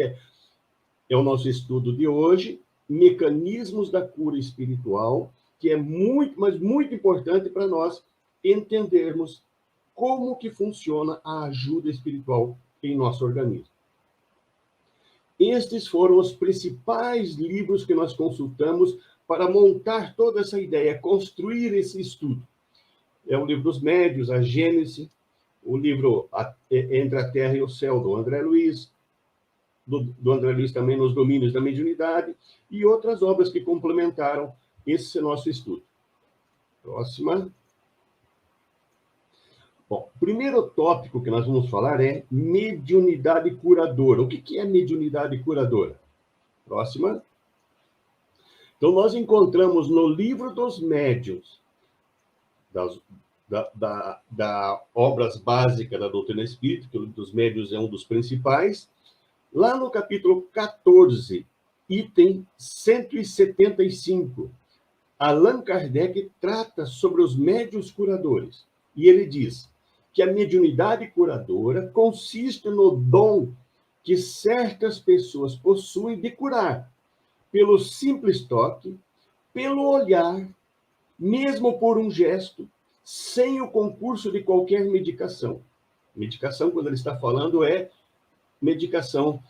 é o nosso estudo de hoje, mecanismos da cura espiritual, que é muito, mas muito importante para nós entendermos como que funciona a ajuda espiritual em nosso organismo. Estes foram os principais livros que nós consultamos para montar toda essa ideia, construir esse estudo. É o livro dos Médios, a Gênese, o livro Entre a Terra e o Céu, do André Luiz, do André Luiz também nos domínios da mediunidade, e outras obras que complementaram esse nosso estudo. Próxima. Bom, o primeiro tópico que nós vamos falar é mediunidade curadora. O que é mediunidade curadora? Próxima. Então, nós encontramos no Livro dos Médiuns, da obras básicas da doutrina espírita, que o Livro dos Médiuns é um dos principais, lá no capítulo 14, item 175, Allan Kardec trata sobre os médiuns curadores. E ele diz que a mediunidade curadora consiste no dom que certas pessoas possuem de curar, pelo simples toque, pelo olhar, mesmo por um gesto, sem o concurso de qualquer medicação. Medicação, quando ele está falando, é medicação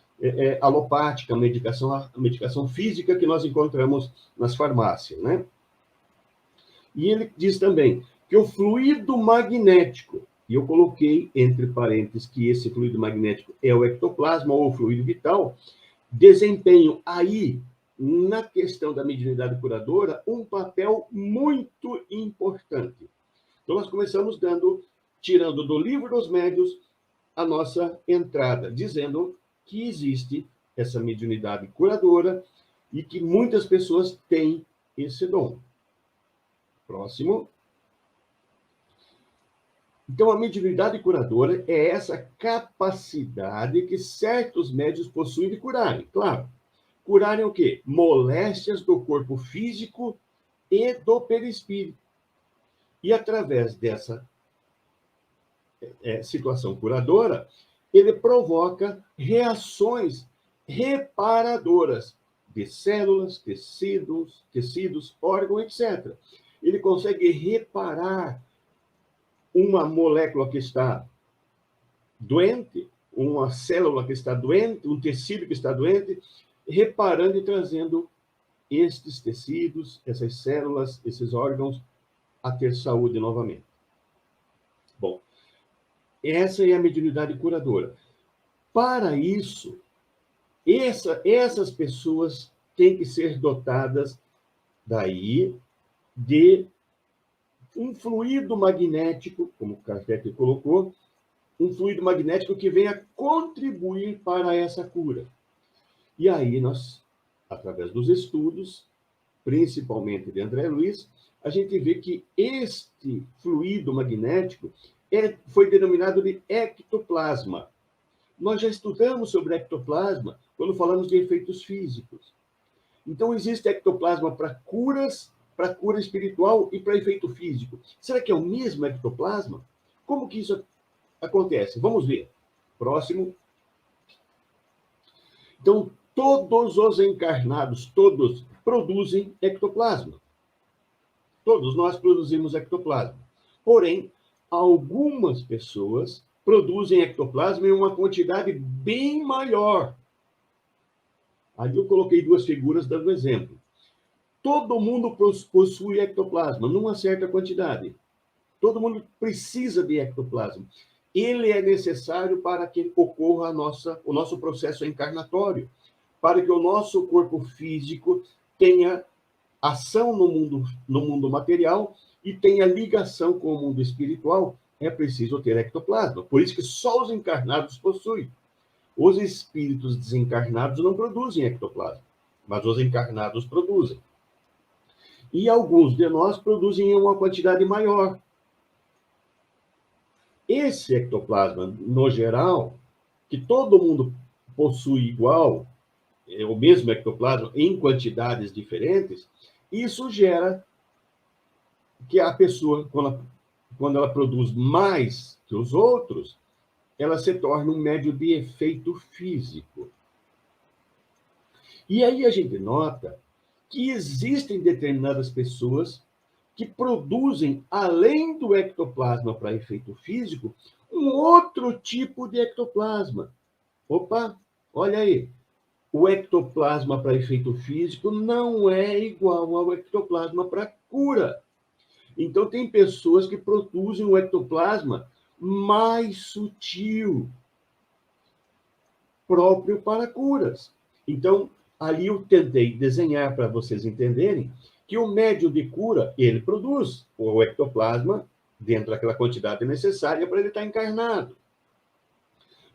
alopática, medicação física que nós encontramos nas farmácias, né? E ele diz também que o fluido magnético, e eu coloquei entre parênteses que esse fluido magnético é o ectoplasma ou o fluido vital, desempenham aí, na questão da mediunidade curadora, um papel muito importante. Então, nós começamos tirando do Livro dos Médiuns a nossa entrada, dizendo que existe essa mediunidade curadora e que muitas pessoas têm esse dom. Próximo. Então, a mediunidade curadora é essa capacidade que certos médiuns possuem de curarem. Claro, curarem o quê? Moléstias do corpo físico e do perispírito. E através dessa situação curadora, ele provoca reações reparadoras de células, tecidos, órgãos, etc. Ele consegue reparar uma molécula que está doente, uma célula que está doente, um tecido que está doente, reparando e trazendo estes tecidos, essas células, esses órgãos a ter saúde novamente. Bom, essa é a mediunidade curadora. Para isso, essas pessoas têm que ser dotadas daí de um fluido magnético, como Kardec colocou, um fluido magnético que venha contribuir para essa cura. E aí nós, através dos estudos, principalmente de André Luiz, a gente vê que este fluido magnético foi denominado de ectoplasma. Nós já estudamos sobre ectoplasma quando falamos de efeitos físicos. Então, existe ectoplasma para cura espiritual e para efeito físico. Será que é o mesmo ectoplasma? Como que isso acontece? Vamos ver. Próximo. Então, todos os encarnados, todos produzem ectoplasma. Todos nós produzimos ectoplasma. Porém, algumas pessoas produzem ectoplasma em uma quantidade bem maior. Aí eu coloquei duas figuras dando exemplo. Todo mundo possui ectoplasma, numa certa quantidade. Todo mundo precisa de ectoplasma. Ele é necessário para que ocorra o nosso processo encarnatório, para que o nosso corpo físico tenha ação no mundo material e tenha ligação com o mundo espiritual. É preciso ter ectoplasma. Por isso que só os encarnados possuem. Os espíritos desencarnados não produzem ectoplasma, mas os encarnados produzem. E alguns de nós produzem em uma quantidade maior. Esse ectoplasma, no geral, que todo mundo possui igual, o mesmo ectoplasma em quantidades diferentes, isso gera que a pessoa, quando ela produz mais que os outros, ela se torna um médio de efeito físico. E aí a gente nota que existem determinadas pessoas que produzem, além do ectoplasma para efeito físico, um outro tipo de ectoplasma. Opa, olha aí. O ectoplasma para efeito físico não é igual ao ectoplasma para cura. Então, tem pessoas que produzem um ectoplasma mais sutil, próprio para curas. Então, ali eu tentei desenhar para vocês entenderem que o médium de cura, ele produz o ectoplasma dentro daquela quantidade necessária para ele estar encarnado.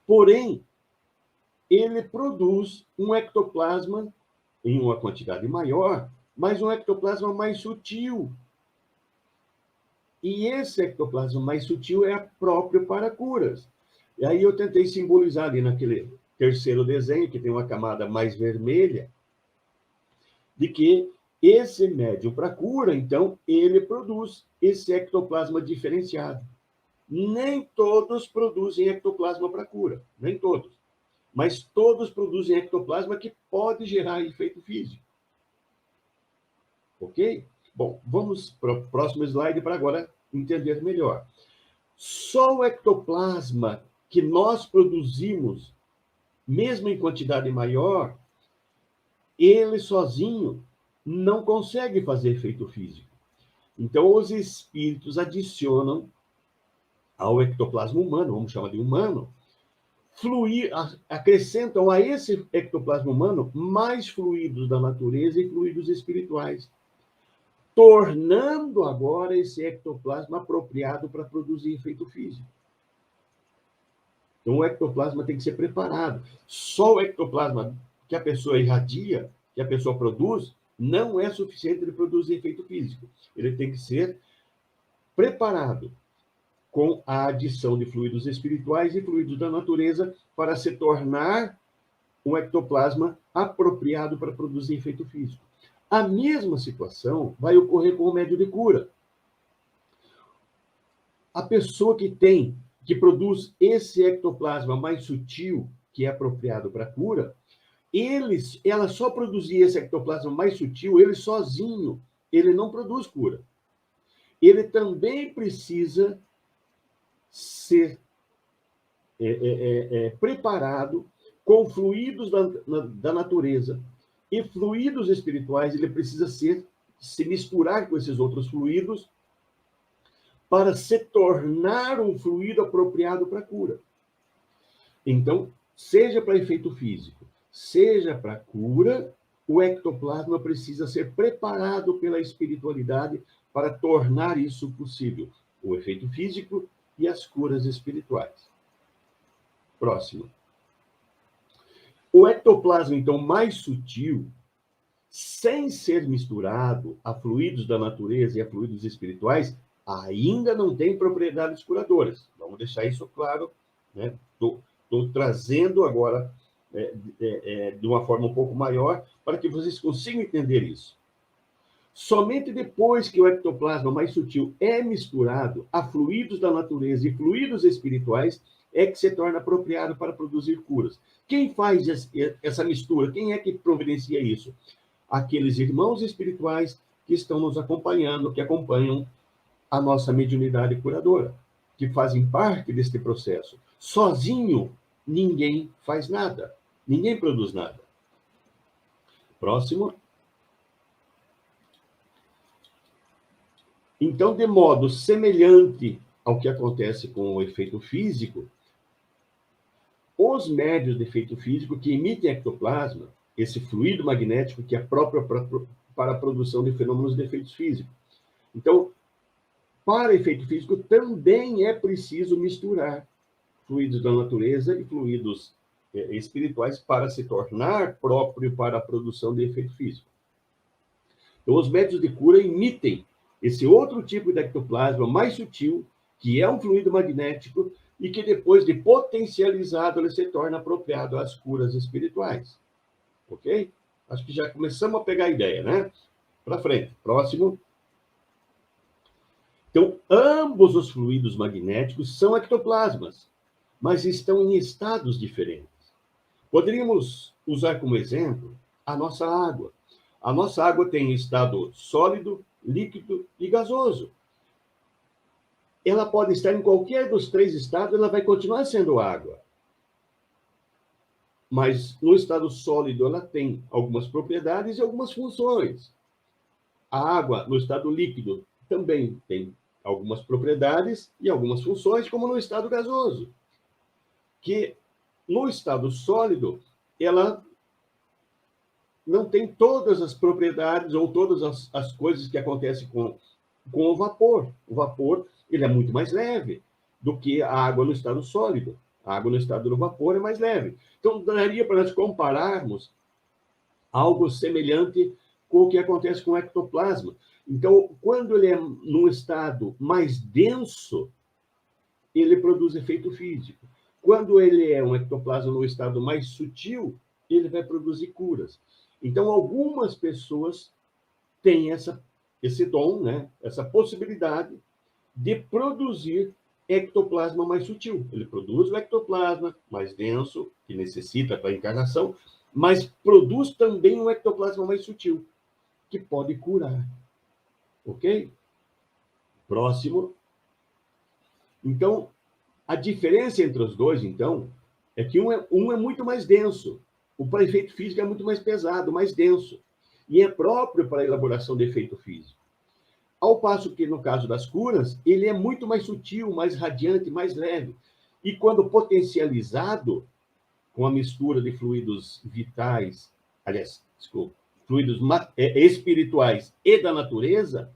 Porém, ele produz um ectoplasma em uma quantidade maior, mas um ectoplasma mais sutil. E esse ectoplasma mais sutil é próprio para curas. E aí eu tentei simbolizar ali naquele terceiro desenho, que tem uma camada mais vermelha, de que esse médium para cura, então, ele produz esse ectoplasma diferenciado. Nem todos produzem ectoplasma para cura, nem todos. Mas todos produzem ectoplasma que pode gerar efeito físico. Ok? Bom, vamos para o próximo slide para agora entender melhor. Só o ectoplasma que nós produzimos, mesmo em quantidade maior, ele sozinho não consegue fazer efeito físico. Então, os espíritos adicionam ao ectoplasma humano, vamos chamar de humano, acrescentam a esse ectoplasma humano mais fluidos da natureza e fluidos espirituais, tornando agora esse ectoplasma apropriado para produzir efeito físico. Então, o ectoplasma tem que ser preparado. Só o ectoplasma que a pessoa irradia, que a pessoa produz, não é suficiente para produzir efeito físico. Ele tem que ser preparado com a adição de fluidos espirituais e fluidos da natureza para se tornar um ectoplasma apropriado para produzir efeito físico. A mesma situação vai ocorrer com o médium de cura. A pessoa que produz esse ectoplasma mais sutil, que é apropriado para a cura, ela só produzir esse ectoplasma mais sutil, ele sozinho, ele não produz cura. Ele também precisa ser preparado com fluidos da natureza e fluidos espirituais. Ele precisa se misturar com esses outros fluidos para se tornar um fluido apropriado para a cura. Então, seja para efeito físico, seja para cura, o ectoplasma precisa ser preparado pela espiritualidade para tornar isso possível, o efeito físico e as curas espirituais. Próximo. O ectoplasma, então, mais sutil, sem ser misturado a fluidos da natureza e a fluidos espirituais, ainda não tem propriedades curadoras. Vamos deixar isso claro, né? Estou trazendo agora de uma forma um pouco maior para que vocês consigam entender isso. Somente depois que o ectoplasma mais sutil é misturado a fluidos da natureza e fluidos espirituais, é que se torna apropriado para produzir curas. Quem faz essa mistura? Quem é que providencia isso? Aqueles irmãos espirituais que estão nos acompanhando, que acompanham a nossa mediunidade curadora, que fazem parte deste processo. Sozinho, ninguém faz nada. Ninguém produz nada. Próximo. Então, de modo semelhante ao que acontece com o efeito físico, os médios de efeito físico que emitem ectoplasma, esse fluido magnético que é próprio para a produção de fenômenos de efeitos físicos. Então, para efeito físico, também é preciso misturar fluidos da natureza e fluidos espirituais para se tornar próprio para a produção de efeito físico. Então, os métodos de cura emitem esse outro tipo de ectoplasma mais sutil, que é um fluido magnético, e que depois de potencializado, ele se torna apropriado às curas espirituais. Ok? Acho que já começamos a pegar a ideia, né? Para frente. Próximo. Então, ambos os fluidos magnéticos são ectoplasmas, mas estão em estados diferentes. Poderíamos usar como exemplo a nossa água. A nossa água tem estado sólido, líquido e gasoso. Ela pode estar em qualquer dos 3 estados, ela vai continuar sendo água. Mas no estado sólido ela tem algumas propriedades e algumas funções. A água no estado líquido também tem algumas propriedades e algumas funções, como no estado gasoso. Que no estado sólido, ela não tem todas as propriedades ou todas as coisas que acontecem com o vapor. O vapor, ele é muito mais leve do que a água no estado sólido. A água no estado do vapor é mais leve. Então, daria para nós compararmos algo semelhante com o que acontece com o ectoplasma. Então, quando ele é num estado mais denso, ele produz efeito físico. Quando ele é um ectoplasma no estado mais sutil, ele vai produzir curas. Então, algumas pessoas têm esse dom, né? Essa possibilidade de produzir ectoplasma mais sutil. Ele produz o ectoplasma mais denso, que necessita para a encarnação, mas produz também um ectoplasma mais sutil, que pode curar. Ok? Próximo. Então, a diferença entre os dois, então, é que um é muito mais denso. O para efeito físico é muito mais pesado, mais denso. E é próprio para a elaboração de efeito físico. Ao passo que, no caso das curas, ele é muito mais sutil, mais radiante, mais leve. E quando potencializado, com a mistura de fluidos vitais, aliás, desculpa, fluidos espirituais e da natureza,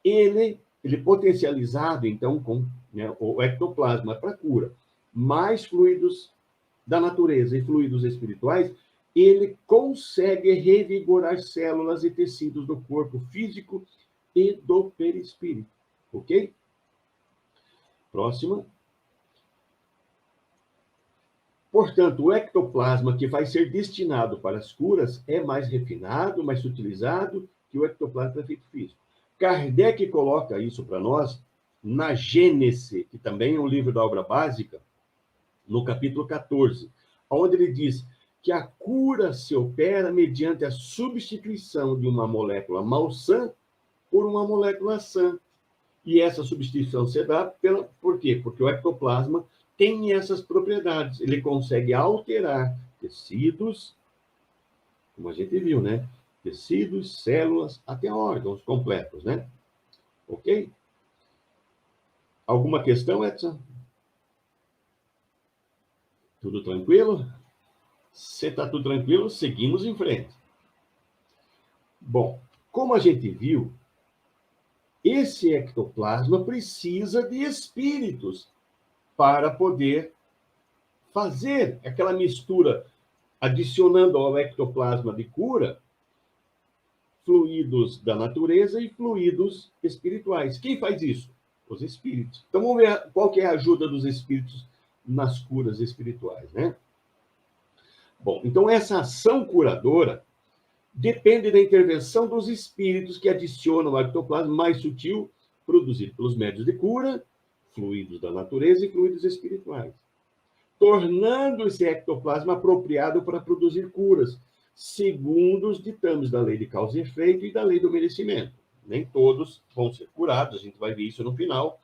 ele potencializado, então, com, né, o ectoplasma para cura, mais fluidos da natureza e fluidos espirituais, ele consegue revigorar células e tecidos do corpo físico e do perispírito. Ok? Próximo. Portanto, o ectoplasma que vai ser destinado para as curas é mais refinado, mais sutilizado que o ectoplasma para efeito físico. Kardec coloca isso para nós na Gênese, que também é um livro da obra básica, no capítulo 14, onde ele diz que a cura se opera mediante a substituição de uma molécula malsã por uma molécula sã. E essa substituição se dá por quê? Porque o ectoplasma tem essas propriedades. Ele consegue alterar tecidos, como a gente viu, né? Tecidos, células, até órgãos completos, né? Ok? Alguma questão, Edson? Tudo tranquilo? Se está tudo tranquilo, seguimos em frente. Bom, como a gente viu, esse ectoplasma precisa de espíritos para poder fazer aquela mistura, adicionando ao ectoplasma de cura fluidos da natureza e fluidos espirituais. Quem faz isso? Os espíritos. Então, vamos ver qual que é a ajuda dos espíritos nas curas espirituais, né? Bom, então essa ação curadora depende da intervenção dos espíritos que adicionam ao ectoplasma mais sutil, produzido pelos médios de cura, fluidos da natureza e fluidos espirituais, tornando esse ectoplasma apropriado para produzir curas, segundo os ditames da lei de causa e efeito e da lei do merecimento. Nem todos vão ser curados, a gente vai ver isso no final.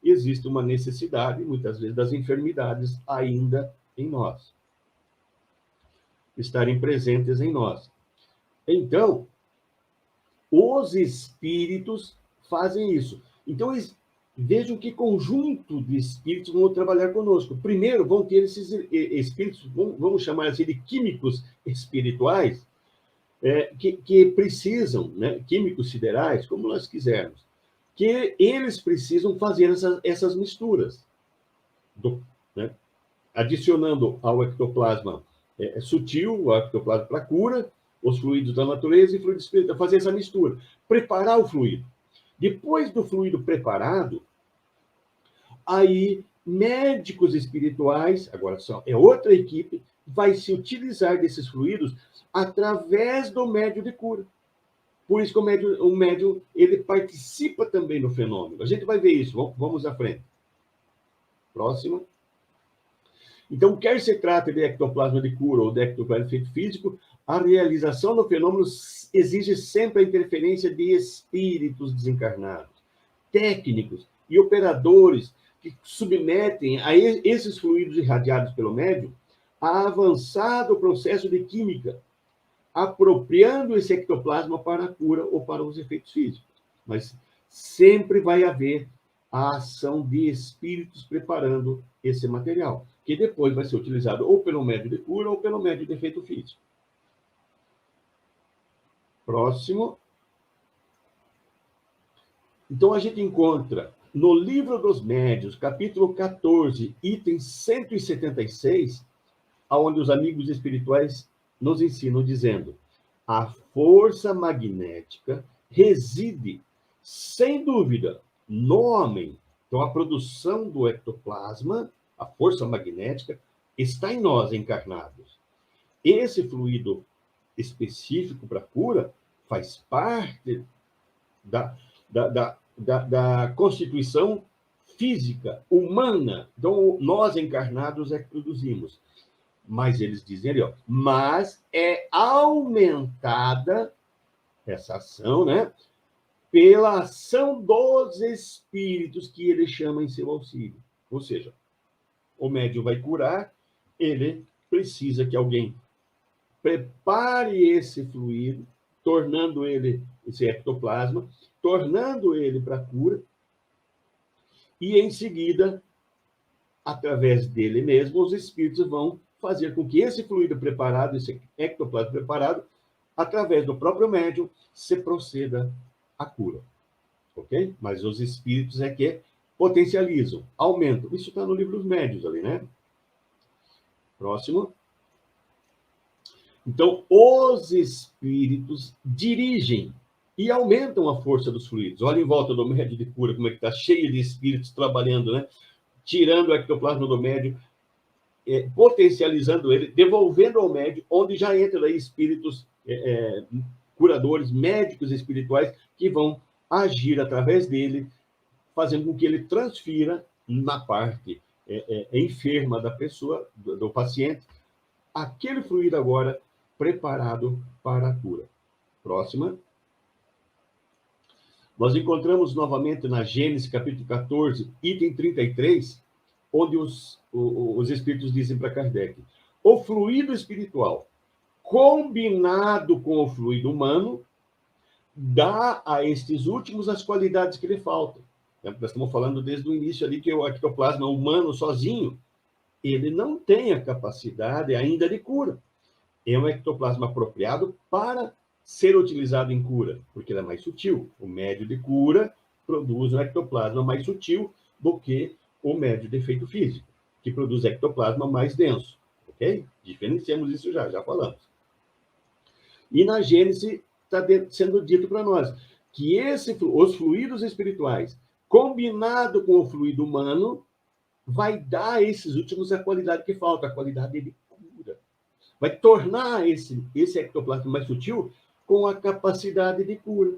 Existe uma necessidade, muitas vezes, das enfermidades ainda em nós, estarem presentes em nós. Então, os espíritos fazem isso. Então, vejam que conjunto de espíritos vão trabalhar conosco. Primeiro, vão ter esses espíritos, vamos chamar assim de químicos espirituais, que precisam, né, químicos siderais, como nós quisermos, que eles precisam fazer essas misturas, né, adicionando ao ectoplasma sutil, ao ectoplasma para cura, os fluidos da natureza e fluidos espirituais, fazer essa mistura, preparar o fluido. Depois do fluido preparado, aí médicos espirituais, agora é outra equipe, vai se utilizar desses fluidos através do médio de cura. Por isso que o médium ele participa também no fenômeno. A gente vai ver isso, vamos à frente. Próximo. Então, quer se trate de ectoplasma de cura ou de ectoplasma de efeito físico, A realização do fenômeno exige sempre a interferência de espíritos desencarnados, técnicos e operadores que submetem a esses fluidos irradiados pelo médium a avançado processo de química, apropriando esse ectoplasma para a cura ou para os efeitos físicos. Mas sempre vai haver a ação de espíritos preparando esse material, que depois vai ser utilizado ou pelo médium de cura ou pelo médium de efeito físico. Próximo. Então, a gente encontra no Livro dos Médiuns, capítulo 14, item 176, onde os amigos espirituais nos ensinam dizendo: a força magnética reside, sem dúvida, no homem. Então, a produção do ectoplasma, a força magnética, está em nós encarnados. Esse fluido específico para a cura faz parte da constituição física, humana. Então, nós encarnados é que produzimos. Mas eles dizem ali, ó, mas é aumentada essa ação, né? Pela ação dos espíritos que ele chama em seu auxílio. Ou seja, o médium vai curar, ele precisa que alguém prepare esse fluido, tornando ele, esse ectoplasma, tornando ele para a cura, e em seguida, através dele mesmo, os espíritos vão fazer com que esse fluido preparado, esse ectoplasma preparado, através do próprio médium, se proceda à cura. Ok? Mas os espíritos é que potencializam, aumentam. Isso está no Livro dos Médiuns ali, né? Próximo. Então, os espíritos dirigem e aumentam a força dos fluidos. Olha em volta do médium de cura, como é que está cheio de espíritos trabalhando, né? Tirando o ectoplasma do médium, potencializando ele, devolvendo ao médium, onde já entram aí espíritos curadores, médicos espirituais, que vão agir através dele, fazendo com que ele transfira na parte enferma da pessoa, do paciente, aquele fluido agora preparado para a cura. Próxima. Nós encontramos novamente na Gênesis, capítulo 14, item 33, onde os espíritos dizem para Kardec: o fluido espiritual, combinado com o fluido humano, dá a estes últimos as qualidades que lhe faltam. Nós estamos falando desde o início ali que o ectoplasma humano sozinho, ele não tem a capacidade ainda de cura. É um ectoplasma apropriado para ser utilizado em cura, porque ele é mais sutil. O médio de cura produz um ectoplasma mais sutil do que o médio de efeito físico, que produz ectoplasma mais denso. Ok? Diferenciamos isso já falamos. E na Gênesis está sendo dito para nós que os fluidos espirituais, combinado com o fluido humano, vai dar a esses últimos a qualidade que falta, a qualidade de cura. Vai tornar esse ectoplasma mais sutil com a capacidade de cura.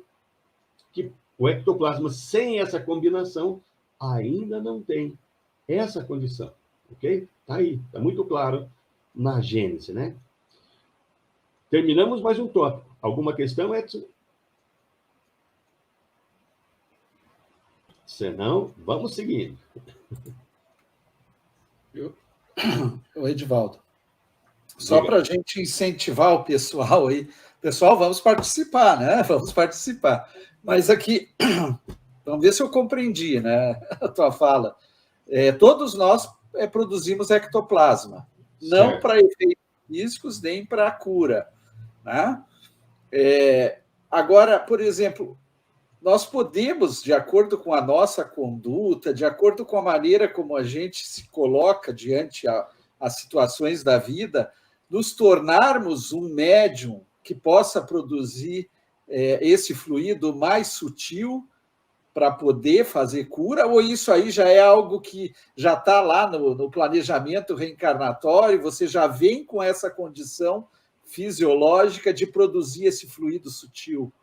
Que o ectoplasma, sem essa combinação, ainda não tem essa condição. Ok? Está aí, está muito claro na Gênesis, né? Terminamos mais um tópico. Alguma questão, Edson? Se não, vamos seguindo. O Edivaldo. Só para a gente incentivar o pessoal aí. Pessoal, vamos participar, né? Vamos participar. Mas aqui, vamos ver se eu compreendi, né? A tua fala. Todos nós produzimos ectoplasma, não para efeitos físicos nem para a cura, né? Agora, por exemplo, nós podemos, de acordo com a nossa conduta, de acordo com a maneira como a gente se coloca diante as situações da vida, nos tornarmos um médium que possa produzir esse fluido mais sutil para poder fazer cura, ou isso aí já é algo que já está lá no planejamento reencarnatório, você já vem com essa condição fisiológica de produzir esse fluido sutil?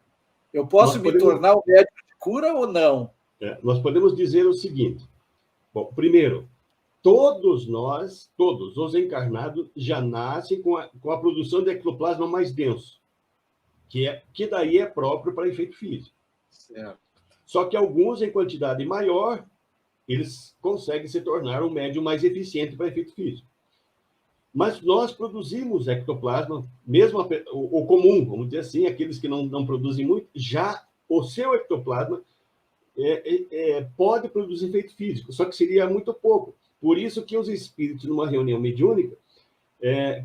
Eu posso me tornar um médium de cura ou não? Nós podemos dizer o seguinte. Bom, primeiro, Todos nós, todos os encarnados, já nascem com a produção de ectoplasma mais denso, que daí é próprio para efeito físico. Certo. Só que alguns, em quantidade maior, eles conseguem se tornar um médium mais eficiente para efeito físico. Mas nós produzimos ectoplasma, mesmo o comum, vamos dizer assim, aqueles que não produzem muito, já o seu ectoplasma pode produzir efeito físico, só que seria muito pouco. Por isso que os espíritos, numa reunião mediúnica,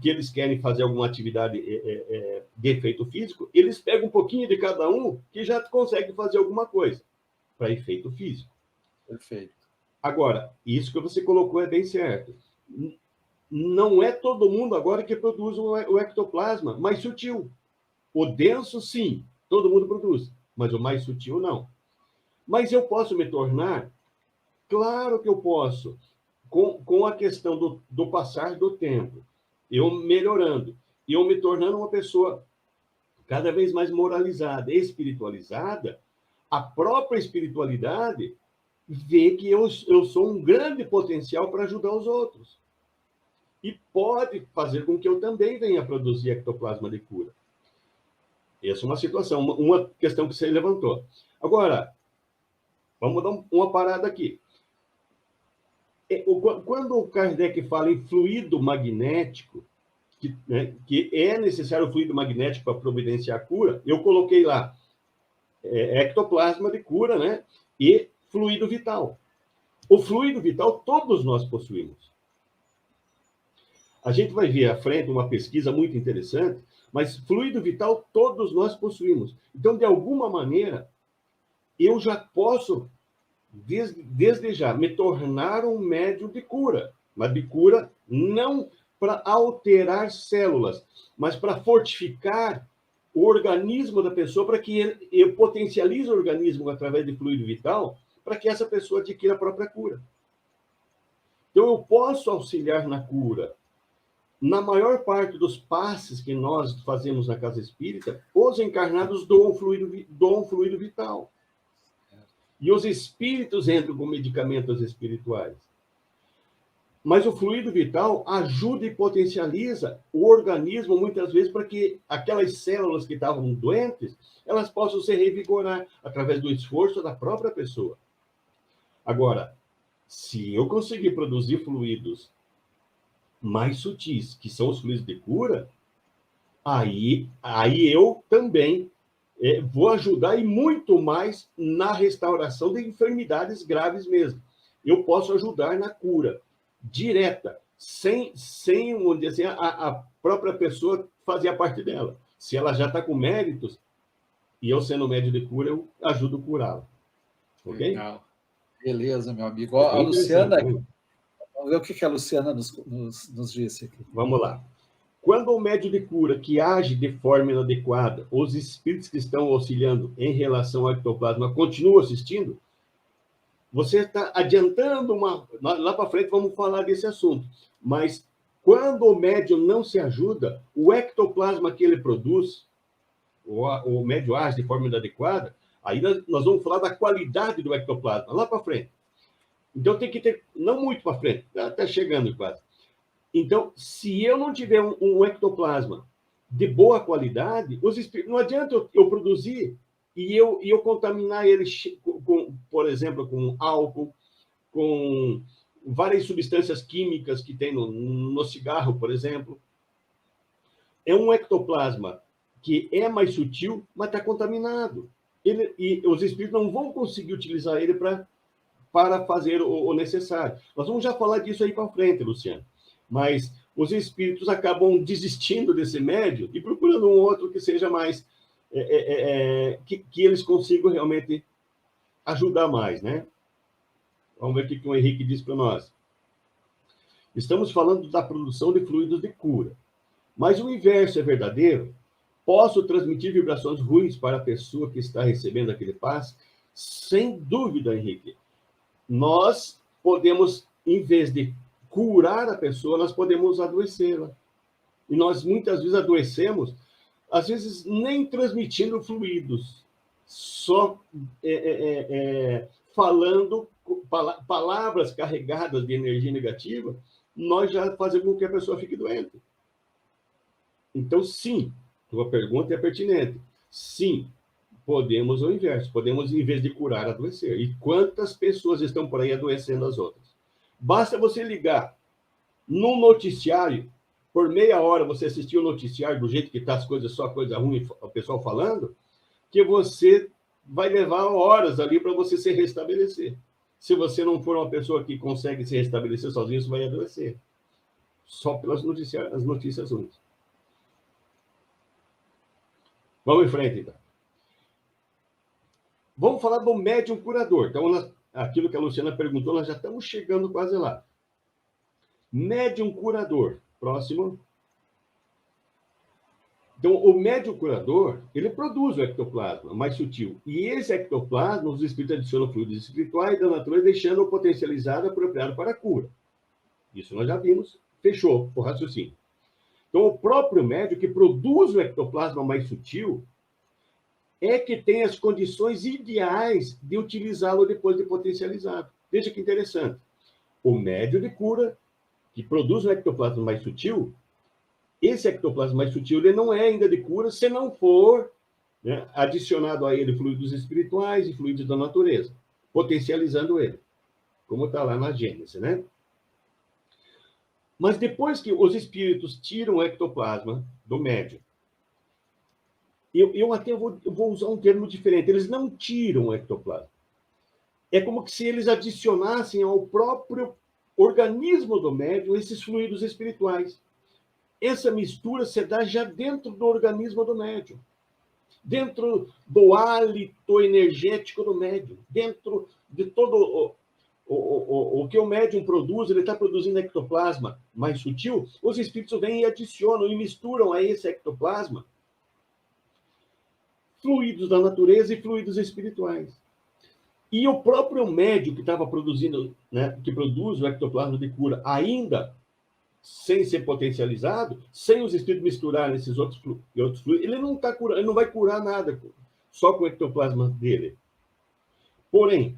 que eles querem fazer alguma atividade de efeito físico, eles pegam um pouquinho de cada um que já consegue fazer alguma coisa para efeito físico. Perfeito. Agora, isso que você colocou é bem certo. Não é todo mundo agora que produz o ectoplasma mais sutil. O denso, sim, todo mundo produz, mas o mais sutil, não. Mas eu posso me tornar? Claro que eu posso. Com a questão do passar do tempo, eu melhorando, e eu me tornando uma pessoa cada vez mais moralizada, espiritualizada, a própria espiritualidade vê que eu sou um grande potencial para ajudar os outros. E pode fazer com que eu também venha a produzir ectoplasma de cura. Essa é uma situação, uma questão que você levantou. Agora, vamos dar uma parada aqui. Quando o Kardec fala em fluido magnético, que é necessário o fluido magnético para providenciar a cura, eu coloquei lá ectoplasma de cura, né? E fluido vital. O fluido vital todos nós possuímos. A gente vai ver à frente uma pesquisa muito interessante, mas fluido vital todos nós possuímos. Então, de alguma maneira, eu já posso, desde já, me tornar um médium de cura. Mas de cura não para alterar células, mas para fortificar o organismo da pessoa, para que eu potencialize o organismo através de fluido vital, para que essa pessoa adquira a própria cura. Então, eu posso auxiliar na cura. Na maior parte dos passes que nós fazemos na casa espírita, os encarnados doam fluido vital. E os espíritos entram com medicamentos espirituais. Mas o fluido vital ajuda e potencializa o organismo, muitas vezes, para que aquelas células que estavam doentes, elas possam se revigorar através do esforço da própria pessoa. Agora, se eu conseguir produzir fluidos mais sutis, que são os fluidos de cura, aí eu também vou ajudar e muito mais na restauração de enfermidades graves mesmo. Eu posso ajudar na cura direta, sem vamos dizer assim, a própria pessoa fazer a parte dela. Se ela já está com méritos, e eu sendo médium de cura, eu ajudo a curá-la. Ok? Legal. Beleza, meu amigo. A Luciana, vamos ver o que a Luciana nos disse aqui. Vamos lá. Quando o médium de cura que age de forma inadequada, os espíritos que estão auxiliando em relação ao ectoplasma continuam assistindo, você está adiantando lá para frente vamos falar desse assunto. Mas quando o médium não se ajuda, o ectoplasma que ele produz, o médium age de forma inadequada, aí nós vamos falar da qualidade do ectoplasma, lá para frente. Então tem que ter, não muito para frente, está chegando quase. Então, se eu não tiver um ectoplasma de boa qualidade, não adianta eu produzir e eu contaminar ele, por exemplo, com álcool, com várias substâncias químicas que tem no cigarro, por exemplo. É um ectoplasma que é mais sutil, mas está contaminado. E os espíritos não vão conseguir utilizar ele para fazer o necessário. Nós vamos já falar disso aí para frente, Luciano. Mas os espíritos acabam desistindo desse médio e procurando um outro que seja mais... que eles consigam realmente ajudar mais, né? Vamos ver o que o Henrique diz para nós. Estamos falando da produção de fluidos de cura. Mas o inverso é verdadeiro? Posso transmitir vibrações ruins para a pessoa que está recebendo aquele passe? Sem dúvida, Henrique. Nós podemos, em vez de curar a pessoa, nós podemos adoecê-la. E nós muitas vezes adoecemos, às vezes nem transmitindo fluidos, só falando palavras carregadas de energia negativa, nós já fazemos com que a pessoa fique doente. Então, sim, tua pergunta é pertinente. Sim, podemos o inverso. Podemos, em vez de curar, adoecer. E quantas pessoas estão por aí adoecendo as outras? Basta você ligar num noticiário, por meia hora você assistir o noticiário do jeito que está as coisas, só coisa ruim, o pessoal falando, que você vai levar horas ali para você se restabelecer. Se você não for uma pessoa que consegue se restabelecer sozinho, você vai adoecer. Só pelas as notícias ruins. Vamos em frente, então. Vamos falar do médium curador. Então, aquilo que a Luciana perguntou, nós já estamos chegando quase lá. Médium curador. Próximo. Então, o médium curador, ele produz o ectoplasma mais sutil. E esse ectoplasma, os espíritos adicionam fluidos espirituais da natureza, deixando-o potencializado e apropriado para a cura. Isso nós já vimos. Fechou o raciocínio. Então, o próprio médium que produz o ectoplasma mais sutil é que tem as condições ideais de utilizá-lo depois de potencializado. Veja que interessante. O médium de cura, que produz um ectoplasma mais sutil, esse ectoplasma mais sutil ele não é ainda de cura se não for, né, adicionado a ele fluidos espirituais e fluidos da natureza, potencializando ele, como está lá na Gênesis, né? Mas depois que os espíritos tiram o ectoplasma do médium, eu até vou usar um termo diferente, eles não tiram o ectoplasma. É como se eles adicionassem ao próprio organismo do médium esses fluidos espirituais. Essa mistura se dá já dentro do organismo do médium, dentro do hálito energético do médium, dentro de todo o que o médium produz, ele está produzindo ectoplasma mais sutil, os espíritos vêm e adicionam e misturam a esse ectoplasma fluidos da natureza e fluidos espirituais. E o próprio médium que estava produzindo, né, que produz o ectoplasma de cura, ainda sem ser potencializado, sem os espíritos misturarem esses outros fluidos, ele não tá curando, ele não vai curar nada só com o ectoplasma dele. Porém,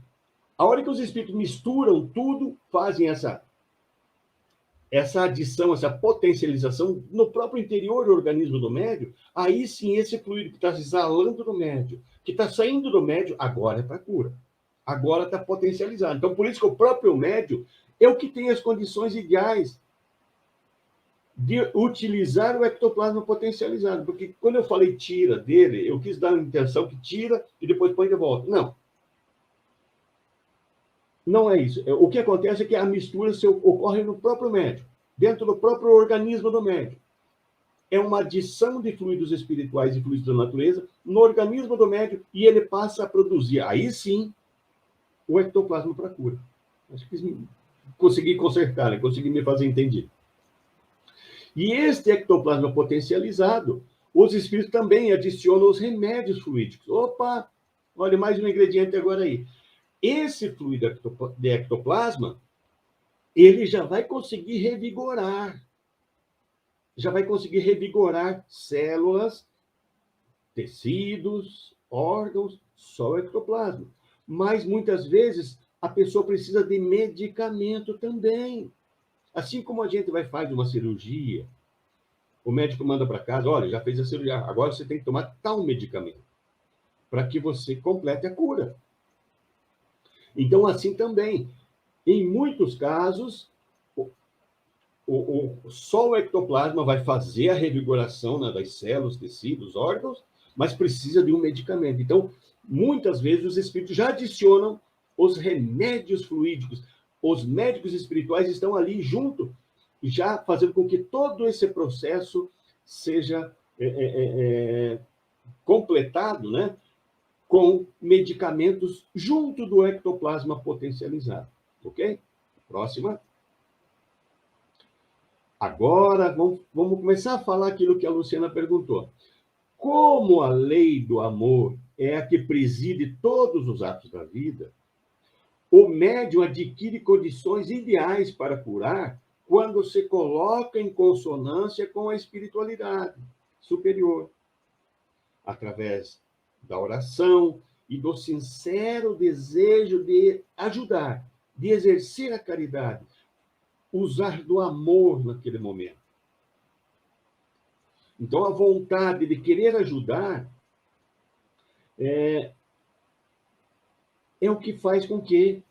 a hora que os espíritos misturam tudo, fazem essa adição, essa potencialização no próprio interior do organismo do médium, aí sim esse fluido que está exalando do médium, que está saindo do médium, agora é para cura. Agora está potencializado. Então, por isso que o próprio médium é o que tem as condições ideais de utilizar o ectoplasma potencializado. Porque quando eu falei tira dele, eu quis dar a intenção que tira e depois põe de volta. Não. Não é isso. O que acontece é que a mistura ocorre no próprio médium, dentro do próprio organismo do médium. É uma adição de fluidos espirituais e fluidos da natureza no organismo do médium e ele passa a produzir, aí sim, o ectoplasma para cura. Acho que consegui consertar, né? Consegui me fazer entender. E este ectoplasma potencializado, os espíritos também adicionam os remédios fluídicos. Opa, olha mais um ingrediente agora aí. Esse fluido de ectoplasma, ele já vai conseguir revigorar. Já vai conseguir revigorar células, tecidos, órgãos, só o ectoplasma. Mas, muitas vezes, a pessoa precisa de medicamento também. Assim como a gente fazer uma cirurgia, o médico manda para casa, olha, já fez a cirurgia, agora você tem que tomar tal medicamento para que você complete a cura. Então, assim também, em muitos casos, só o ectoplasma vai fazer a revigoração, né, das células, tecidos, órgãos, mas precisa de um medicamento. Então, muitas vezes os espíritos já adicionam os remédios fluídicos. Os médicos espirituais estão ali junto, já fazendo com que todo esse processo seja completado, né, com medicamentos junto do ectoplasma potencializado. Ok? Próxima. Agora, vamos começar a falar aquilo que a Luciana perguntou. Como a lei do amor é a que preside todos os atos da vida, o médium adquire condições ideais para curar quando se coloca em consonância com a espiritualidade superior, através da oração, e do sincero desejo de ajudar, de exercer a caridade, usar do amor naquele momento. Então, a vontade de querer ajudar é o que faz com que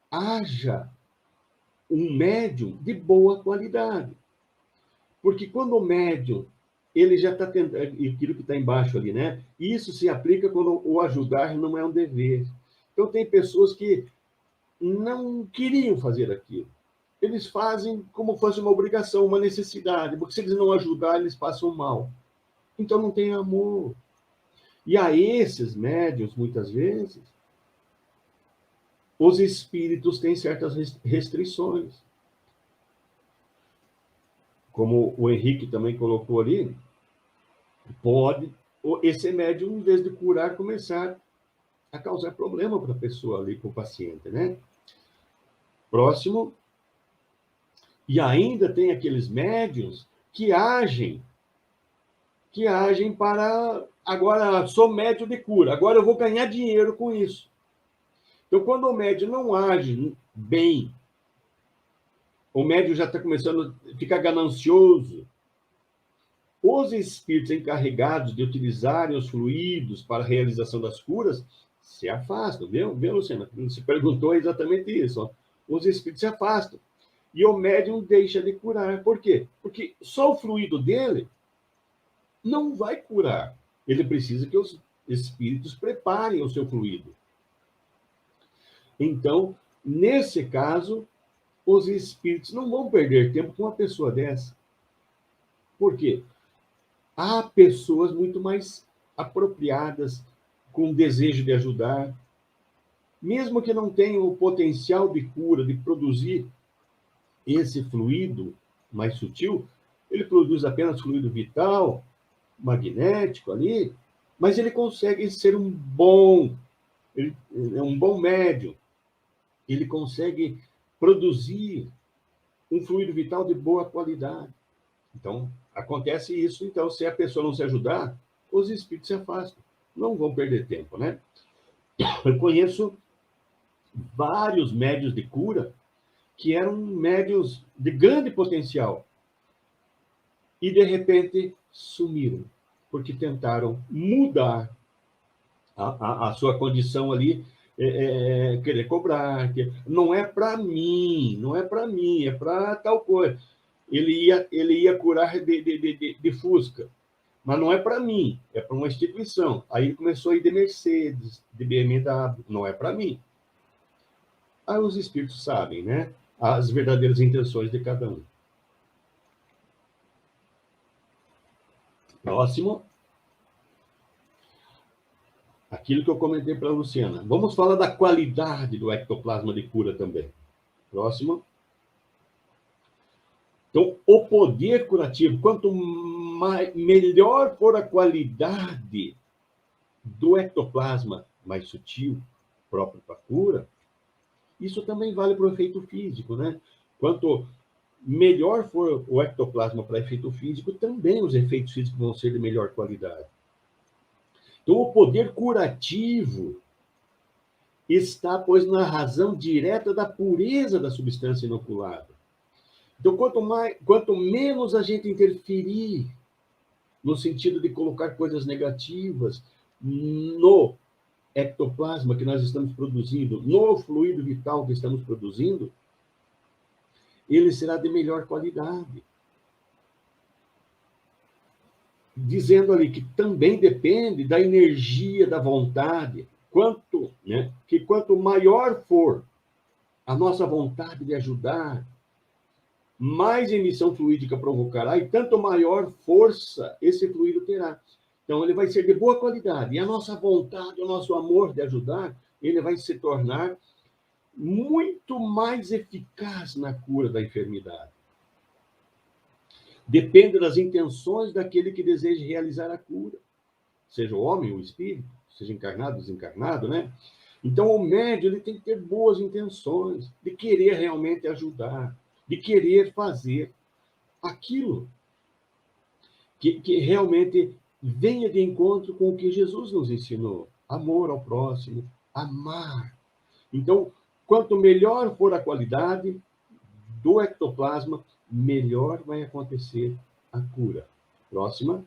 haja um médium de boa qualidade. Porque quando o médium, ele já está tentando, aquilo que está embaixo ali, né? Isso se aplica quando o ajudar não é um dever. Então, tem pessoas que não queriam fazer aquilo. Eles fazem como fosse uma obrigação, uma necessidade, porque se eles não ajudarem, eles passam mal. Então, não tem amor. E a esses médiuns, muitas vezes, os espíritos têm certas restrições. Como o Henrique também colocou ali, pode esse médium, em vez de curar, começar a causar problema para a pessoa ali, para o paciente, né? Próximo. E ainda tem aqueles médiuns que agem para, agora sou médium de cura, agora eu vou ganhar dinheiro com isso. Então, quando o médium não age bem, o médium já está começando a ficar ganancioso, os espíritos encarregados de utilizarem os fluidos para a realização das curas se afastam, viu, Luciana? Você perguntou exatamente isso. Ó. Os espíritos se afastam. E o médium deixa de curar. Por quê? Porque só o fluido dele não vai curar. Ele precisa que os espíritos preparem o seu fluido. Então, nesse caso, os espíritos não vão perder tempo com uma pessoa dessa. Por quê? Há pessoas muito mais apropriadas, com desejo de ajudar, mesmo que não tenham o potencial de cura, de produzir esse fluido mais sutil, ele produz apenas fluido vital, magnético ali, mas ele consegue ser um bom médium. Ele consegue produzir um fluido vital de boa qualidade. Então, acontece isso. Então, se a pessoa não se ajudar, os espíritos se afastam. Não vão perder tempo, né? Eu conheço vários médiuns de cura que eram médiuns de grande potencial e, de repente, sumiram, porque tentaram mudar a sua condição ali, querer cobrar. Não é para mim, não é para mim, é para tal coisa. Ele ia curar de Fusca, mas não é para mim, é para uma instituição. Aí ele começou a ir de Mercedes, de BMW, não é para mim. Aí os espíritos sabem, né? As verdadeiras intenções de cada um. Próximo. Aquilo que eu comentei para a Luciana. Vamos falar da qualidade do ectoplasma de cura também. Próximo. Então, o poder curativo, quanto melhor for a qualidade do ectoplasma mais sutil, próprio para a cura, isso também vale para o efeito físico, né? Quanto melhor for o ectoplasma para efeito físico, também os efeitos físicos vão ser de melhor qualidade. Então, o poder curativo está, pois, na razão direta da pureza da substância inoculada. Então, quanto menos a gente interferir no sentido de colocar coisas negativas no ectoplasma que nós estamos produzindo, no fluido vital que estamos produzindo, ele será de melhor qualidade. Dizendo ali que também depende da energia, da vontade, quanto maior for a nossa vontade de ajudar, mais emissão fluídica provocará e tanto maior força esse fluido terá. Então, ele vai ser de boa qualidade. E a nossa vontade, o nosso amor de ajudar, ele vai se tornar muito mais eficaz na cura da enfermidade. Depende das intenções daquele que deseja realizar a cura. Seja o homem ou o espírito, seja encarnado ou desencarnado, né? Então, o médium ele tem que ter boas intenções, de querer realmente ajudar, de querer fazer aquilo que realmente venha de encontro com o que Jesus nos ensinou. amor ao próximo, amar. Então, quanto melhor for a qualidade do ectoplasma, melhor vai acontecer a cura. Próxima.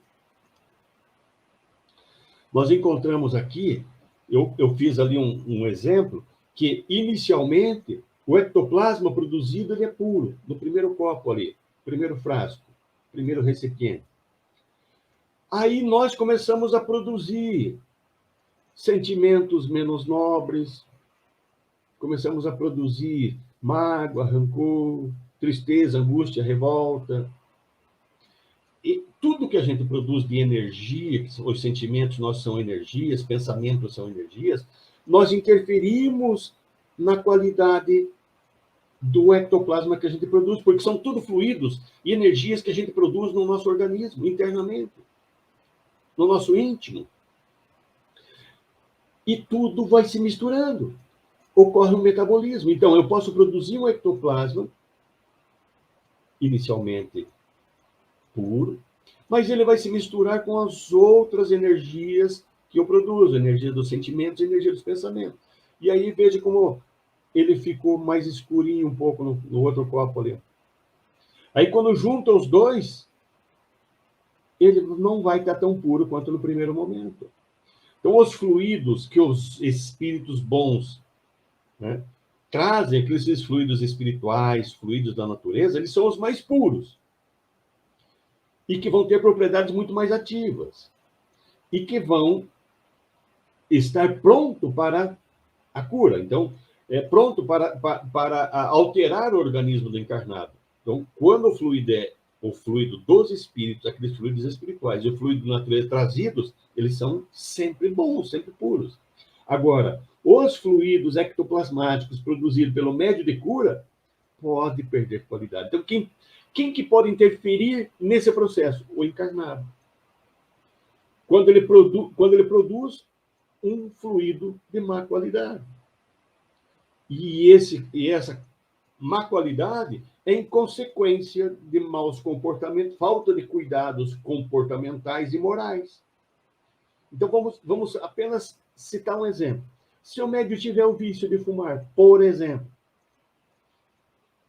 Nós encontramos aqui, eu fiz ali um exemplo, que inicialmente o ectoplasma produzido ele é puro, no primeiro copo ali, primeiro frasco, primeiro recipiente. Aí nós começamos a produzir sentimentos menos nobres, começamos a produzir mágoa, rancor, tristeza, angústia, revolta. E tudo que a gente produz de energia, que os sentimentos nossos são energias, pensamentos são energias, nós interferimos na qualidade do ectoplasma que a gente produz, porque são tudo fluidos e energias que a gente produz no nosso organismo, internamente, no nosso íntimo. E tudo vai se misturando. Ocorre um metabolismo. Então, eu posso produzir um ectoplasma, inicialmente puro, mas ele vai se misturar com as outras energias que eu produzo, energia dos sentimentos e energia dos pensamentos. E aí, veja como ele ficou mais escurinho um pouco no outro copo ali. Aí, quando junta os dois, ele não vai estar tão puro quanto no primeiro momento. Então, os fluidos que os espíritos bons, né, trazem, aqueles fluidos espirituais, fluidos da natureza, eles são os mais puros. E que vão ter propriedades muito mais ativas. E que vão estar pronto para a cura. Então, pronto para alterar o organismo do encarnado. Então, quando o fluido é o fluido dos espíritos, aqueles fluidos espirituais, e o fluido da natureza trazidos, eles são sempre bons, sempre puros. Agora, os fluidos ectoplasmáticos produzidos pelo médio de cura pode perder qualidade. Então, quem que pode interferir nesse processo? O encarnado. Quando ele produz um fluido de má qualidade. E essa má qualidade é em consequência de maus comportamentos, falta de cuidados comportamentais e morais. Então, vamos apenas citar um exemplo. Se o médium tiver o vício de fumar, por exemplo,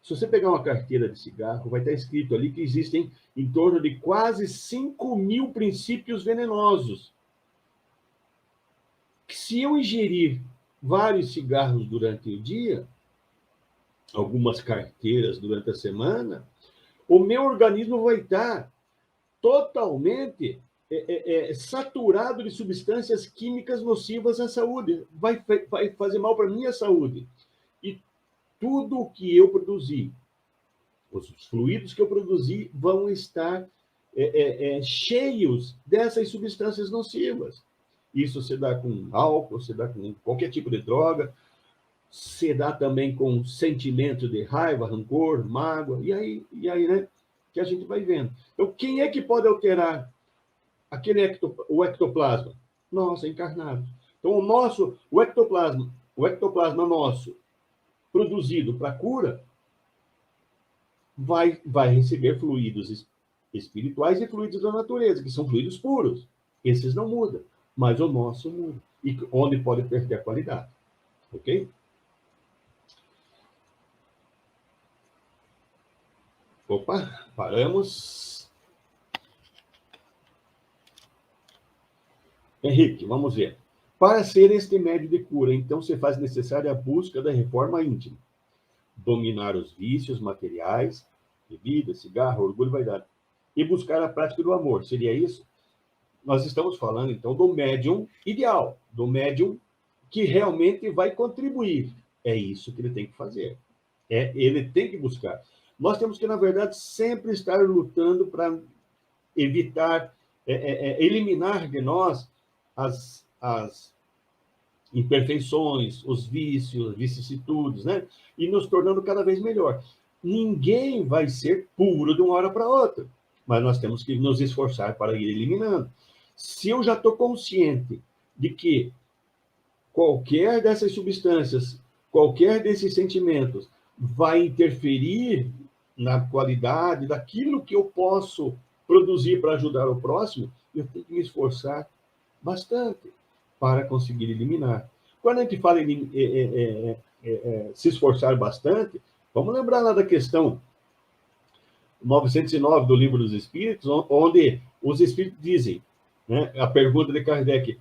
se você pegar uma carteira de cigarro, vai estar escrito ali que existem em torno de quase 5.000 princípios venenosos. Que se eu ingerir vários cigarros durante o dia, algumas carteiras durante a semana, o meu organismo vai estar totalmente saturado de substâncias químicas nocivas à saúde. Vai fazer mal para a minha saúde. E tudo o que eu produzi, os fluidos que eu produzi, vão estar cheios dessas substâncias nocivas. Isso se dá com álcool, se dá com qualquer tipo de droga, se dá também com sentimento de raiva, rancor, mágoa, e aí, né, que a gente vai vendo. Então, quem é que pode alterar o ectoplasma? Nós, encarnados. Então, o ectoplasma nosso, produzido para cura, vai receber fluidos espirituais e fluidos da natureza, que são fluidos puros. Esses não mudam, mas o nosso muda. E onde pode perder a qualidade. Ok? Opa, paramos. Henrique, vamos ver. Para ser este médio de cura, então, se faz necessária a busca da reforma íntima. Dominar os vícios materiais, bebida, cigarro, orgulho e vaidade. E buscar a prática do amor. Seria isso? Nós estamos falando, então, do médium ideal, do médium que realmente vai contribuir. É isso que ele tem que fazer. Ele tem que buscar. Nós temos que, na verdade, sempre estar lutando para evitar, eliminar de nós as imperfeições, os vícios, vicissitudes, né? E nos tornando cada vez melhor. Ninguém vai ser puro de uma hora para outra, mas nós temos que nos esforçar para ir eliminando. Se eu já estou consciente de que qualquer dessas substâncias, qualquer desses sentimentos vai interferir na qualidade daquilo que eu posso produzir para ajudar o próximo, eu tenho que me esforçar bastante para conseguir eliminar. Quando a gente fala em se esforçar bastante, vamos lembrar lá da questão 909 do Livro dos Espíritos, onde os Espíritos dizem, né, a pergunta de Kardec,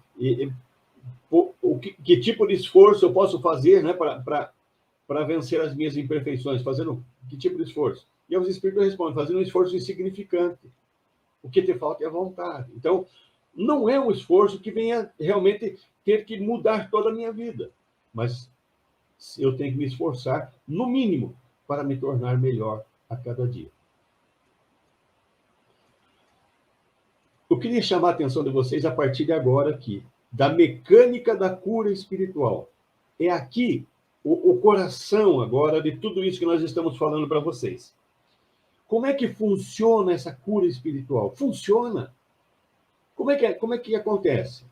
que tipo de esforço eu posso fazer, né, para vencer as minhas imperfeições? Fazendo que tipo de esforço? E os Espíritos respondem, fazendo um esforço insignificante. O que te falta é a vontade. Então, não é um esforço que venha realmente ter que mudar toda a minha vida, mas eu tenho que me esforçar, no mínimo, para me tornar melhor a cada dia. Eu queria chamar a atenção de vocês a partir de agora aqui, da mecânica da cura espiritual. É aqui o coração agora de tudo isso que nós estamos falando para vocês. Como é que funciona essa cura espiritual? Funciona. Como é que acontece?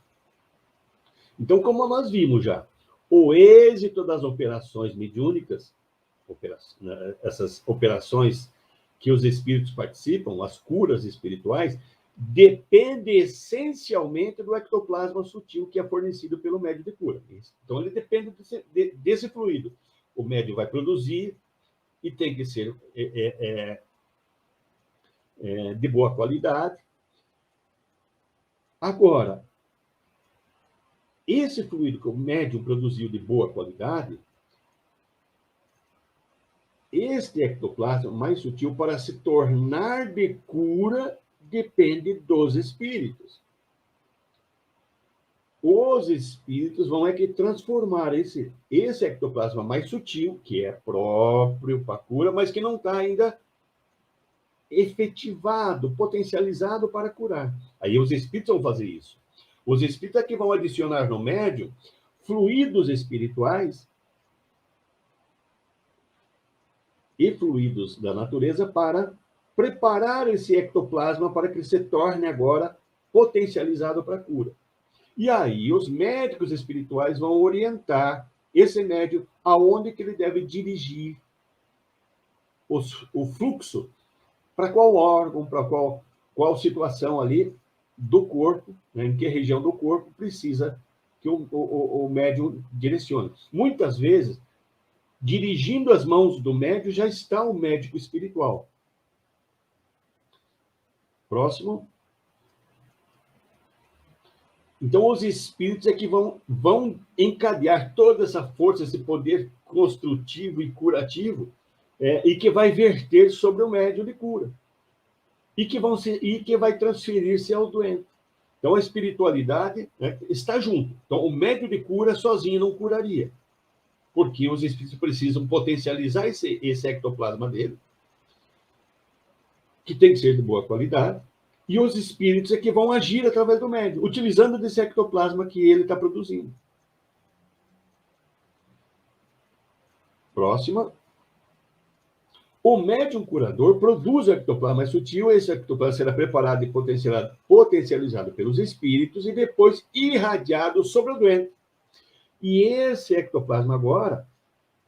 Então, como nós vimos já, o êxito das operações mediúnicas, essas operações que os espíritos participam, as curas espirituais, depende essencialmente do ectoplasma sutil que é fornecido pelo médium de cura. Então, ele depende desse fluido. O médium vai produzir e tem que ser de boa qualidade. Agora, esse fluido que o médium produziu de boa qualidade, este ectoplasma mais sutil, para se tornar de cura, depende dos espíritos. Os espíritos vão que transformar esse ectoplasma mais sutil, que é próprio para a cura, mas que não está ainda efetivado, potencializado para curar. Aí os espíritos vão fazer isso. Os espíritos é que vão adicionar no médium fluidos espirituais e fluidos da natureza para preparar esse ectoplasma para que ele se torne agora potencializado para a cura. E aí os médicos espirituais vão orientar esse médium aonde que ele deve dirigir o fluxo, para qual órgão, para qual situação ali do corpo, né, em que região do corpo precisa que o médium direcione. Muitas vezes, dirigindo as mãos do médium, já está o médico espiritual. Próximo. Então, os espíritos é que vão encadear toda essa força, esse poder construtivo e curativo, e que vai verter sobre o médium de cura. E que vai transferir-se ao doente. Então, a espiritualidade, né, está junto. Então, o médium de cura sozinho não curaria, porque os espíritos precisam potencializar esse ectoplasma dele, que tem que ser de boa qualidade, e os espíritos é que vão agir através do médium, utilizando desse ectoplasma que ele está produzindo. Próxima. O médium curador produz o ectoplasma mais sutil, esse ectoplasma será preparado e potencializado pelos espíritos e depois irradiado sobre o doente. E esse ectoplasma agora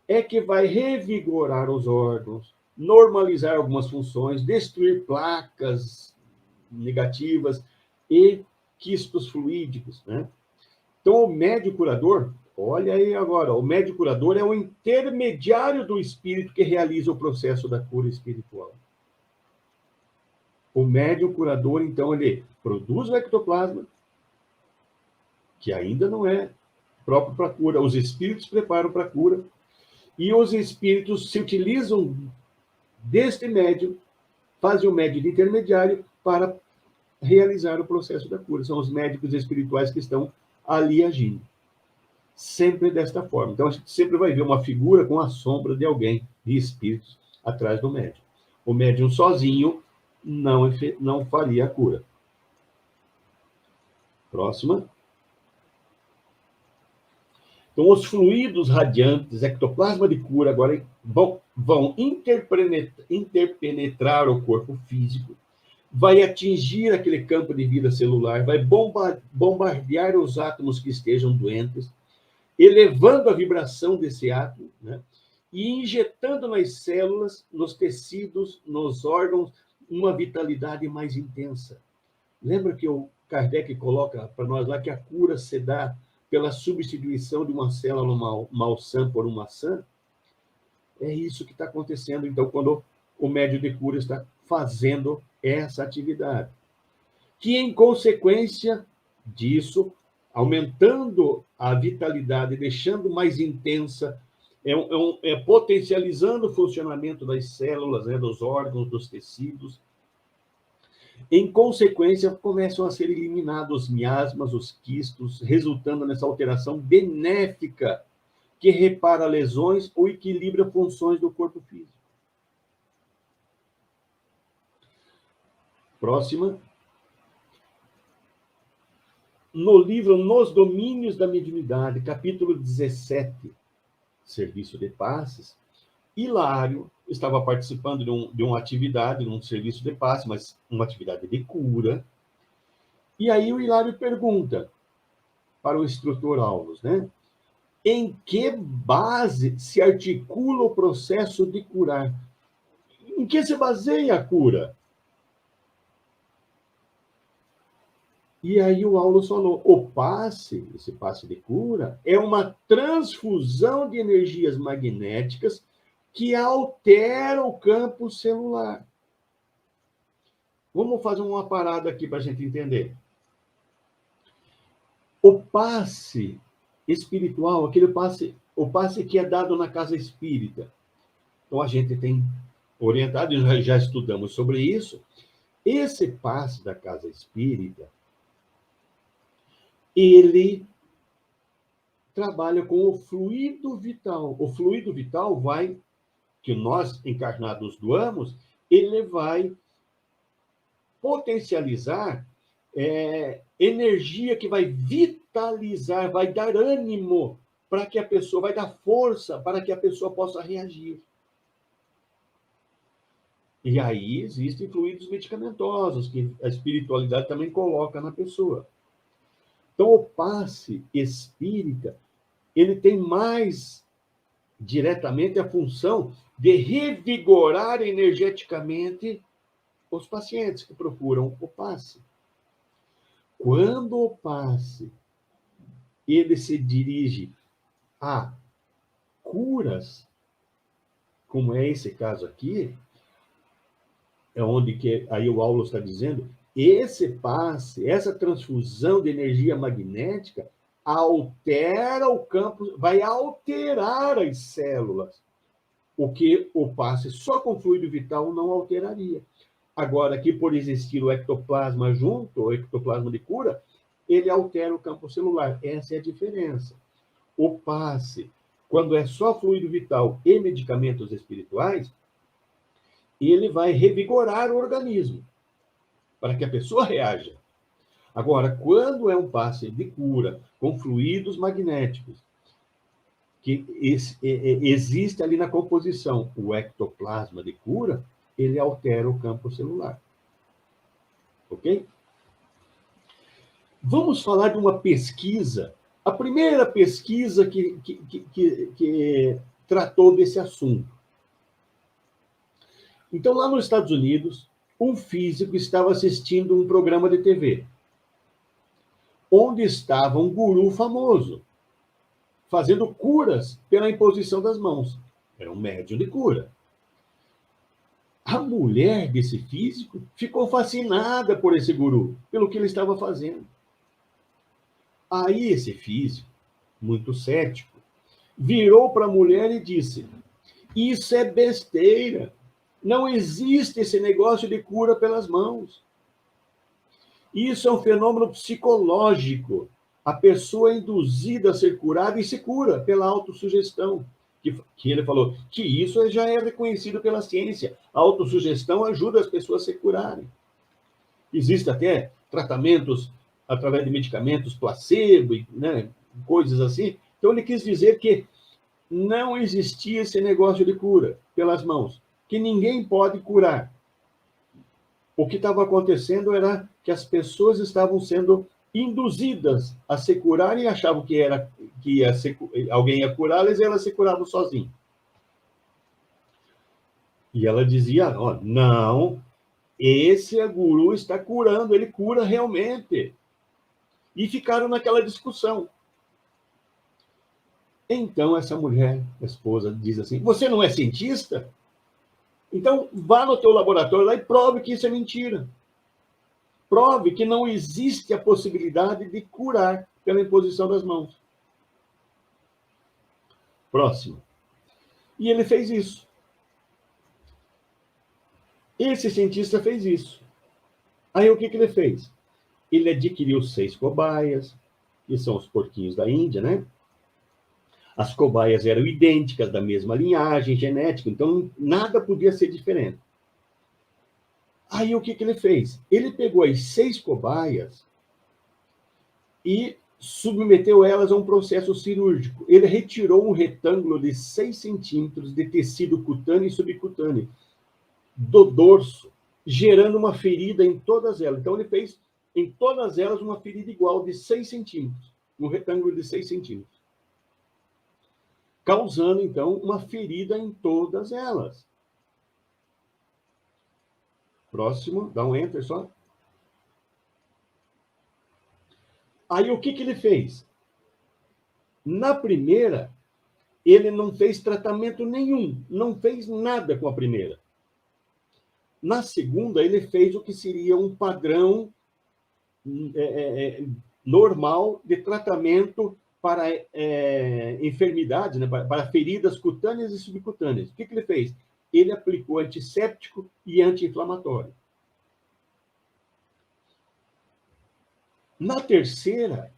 é que vai revigorar os órgãos, normalizar algumas funções, destruir placas negativas e quistos fluídicos, né? Então, o médium curador, olha aí agora, o médium curador é o intermediário do espírito que realiza o processo da cura espiritual. O médium curador, então, ele produz o ectoplasma, que ainda não é próprio para a cura. Os espíritos preparam para a cura, e os espíritos se utilizam deste médium, fazem o médium de intermediário para realizar o processo da cura. São os médicos espirituais que estão ali agindo. Sempre desta forma. Então, a gente sempre vai ver uma figura com a sombra de alguém, de espíritos, atrás do médium. O médium sozinho não faria a cura. Próxima. Então, os fluidos radiantes, ectoplasma de cura, agora vão interpenetrar o corpo físico, vai atingir aquele campo de vida celular, vai bombardear os átomos que estejam doentes, elevando a vibração desse átomo, né? E injetando nas células, nos tecidos, nos órgãos, uma vitalidade mais intensa. Lembra que o Kardec coloca para nós lá que a cura se dá pela substituição de uma célula malsã por uma sã. É isso que está acontecendo, então, quando o médium de cura está fazendo essa atividade. Que, em consequência disso, aumentando a vitalidade, deixando mais intensa, potencializando o funcionamento das células, né, dos órgãos, dos tecidos. Em consequência, começam a ser eliminados os miasmas, os quistos, resultando nessa alteração benéfica que repara lesões ou equilibra funções do corpo físico. Próxima. No livro Nos Domínios da Mediunidade, capítulo 17, Serviço de Passes, Hilário estava participando de uma atividade, de um serviço de passe, mas uma atividade de cura. E aí o Hilário pergunta para o instrutor Aulos, né? Em que base se articula o processo de curar? Em que se baseia a cura? E aí o Aulos falou, o passe, esse passe de cura, é uma transfusão de energias magnéticas que altera o campo celular. Vamos fazer uma parada aqui para a gente entender. O passe espiritual, o passe que é dado na casa espírita. Então, a gente tem orientado, e já estudamos sobre isso. Esse passe da casa espírita, ele trabalha com o fluido vital. O fluido vital que nós encarnados doamos, ele vai potencializar energia que vai vitalizar, vai dar ânimo para que a pessoa, vai dar força para que a pessoa possa reagir. E aí existem fluidos medicamentosos que a espiritualidade também coloca na pessoa. Então, o passe espírita, ele tem mais diretamente a função de revigorar energeticamente os pacientes que procuram o passe. Quando o passe ele se dirige a curas, como é esse caso aqui, é onde que aí o Aulos está dizendo, esse passe, essa transfusão de energia magnética altera o campo, vai alterar as células, o que o passe só com fluido vital não alteraria. Agora, aqui, por existir o ectoplasma junto, o ectoplasma de cura, ele altera o campo celular. Essa é a diferença. O passe, quando é só fluido vital e medicamentos espirituais, ele vai revigorar o organismo, para que a pessoa reaja. Agora, quando é um passe de cura com fluidos magnéticos, que existe ali na composição o ectoplasma de cura, ele altera o campo celular. Ok? Vamos falar de uma pesquisa, a primeira pesquisa que tratou desse assunto. Então, lá nos Estados Unidos, um físico estava assistindo um programa de TV, onde estava um guru famoso, fazendo curas pela imposição das mãos. Era um médium de cura. A mulher desse físico ficou fascinada por esse guru, pelo que ele estava fazendo. Aí esse físico, muito cético, virou para a mulher e disse, isso é besteira, não existe esse negócio de cura pelas mãos. Isso é um fenômeno psicológico. A pessoa é induzida a ser curada e se cura pela autossugestão. Que ele falou que isso já é reconhecido pela ciência. A autossugestão ajuda as pessoas a se curarem. Existem até tratamentos através de medicamentos placebo, né, coisas assim. Então, ele quis dizer que não existia esse negócio de cura pelas mãos, que ninguém pode curar. O que estava acontecendo era que as pessoas estavam sendo induzidas a se curarem e achavam que alguém ia curá-las e elas se curavam sozinhas. E ela dizia, ó, não, esse guru está curando, ele cura realmente. E ficaram naquela discussão. Então, essa mulher, a esposa, diz assim, você não é cientista? Então, vá no teu laboratório lá e prove que isso é mentira. Prove que não existe a possibilidade de curar pela imposição das mãos. Próximo. E ele fez isso. Esse cientista fez isso. Aí, o que ele fez? Ele adquiriu 6 cobaias, que são os porquinhos da Índia, né? As cobaias eram idênticas, da mesma linhagem genética, então nada podia ser diferente. Aí o que ele fez? Ele pegou as 6 cobaias e submeteu elas a um processo cirúrgico. Ele retirou um retângulo de 6 centímetros de tecido cutâneo e subcutâneo do dorso, gerando uma ferida em todas elas. Então ele fez em todas elas uma ferida igual de 6 centímetros, um retângulo de 6 centímetros. Causando, então, uma ferida em todas elas. Próximo, dá um enter só. Aí, o que ele fez? Na primeira, ele não fez tratamento nenhum, não fez nada com a primeira. Na segunda, ele fez o que seria um padrão normal de tratamento para enfermidades, né, para feridas cutâneas e subcutâneas. O que ele fez? Ele aplicou antisséptico e anti-inflamatório. Na terceira,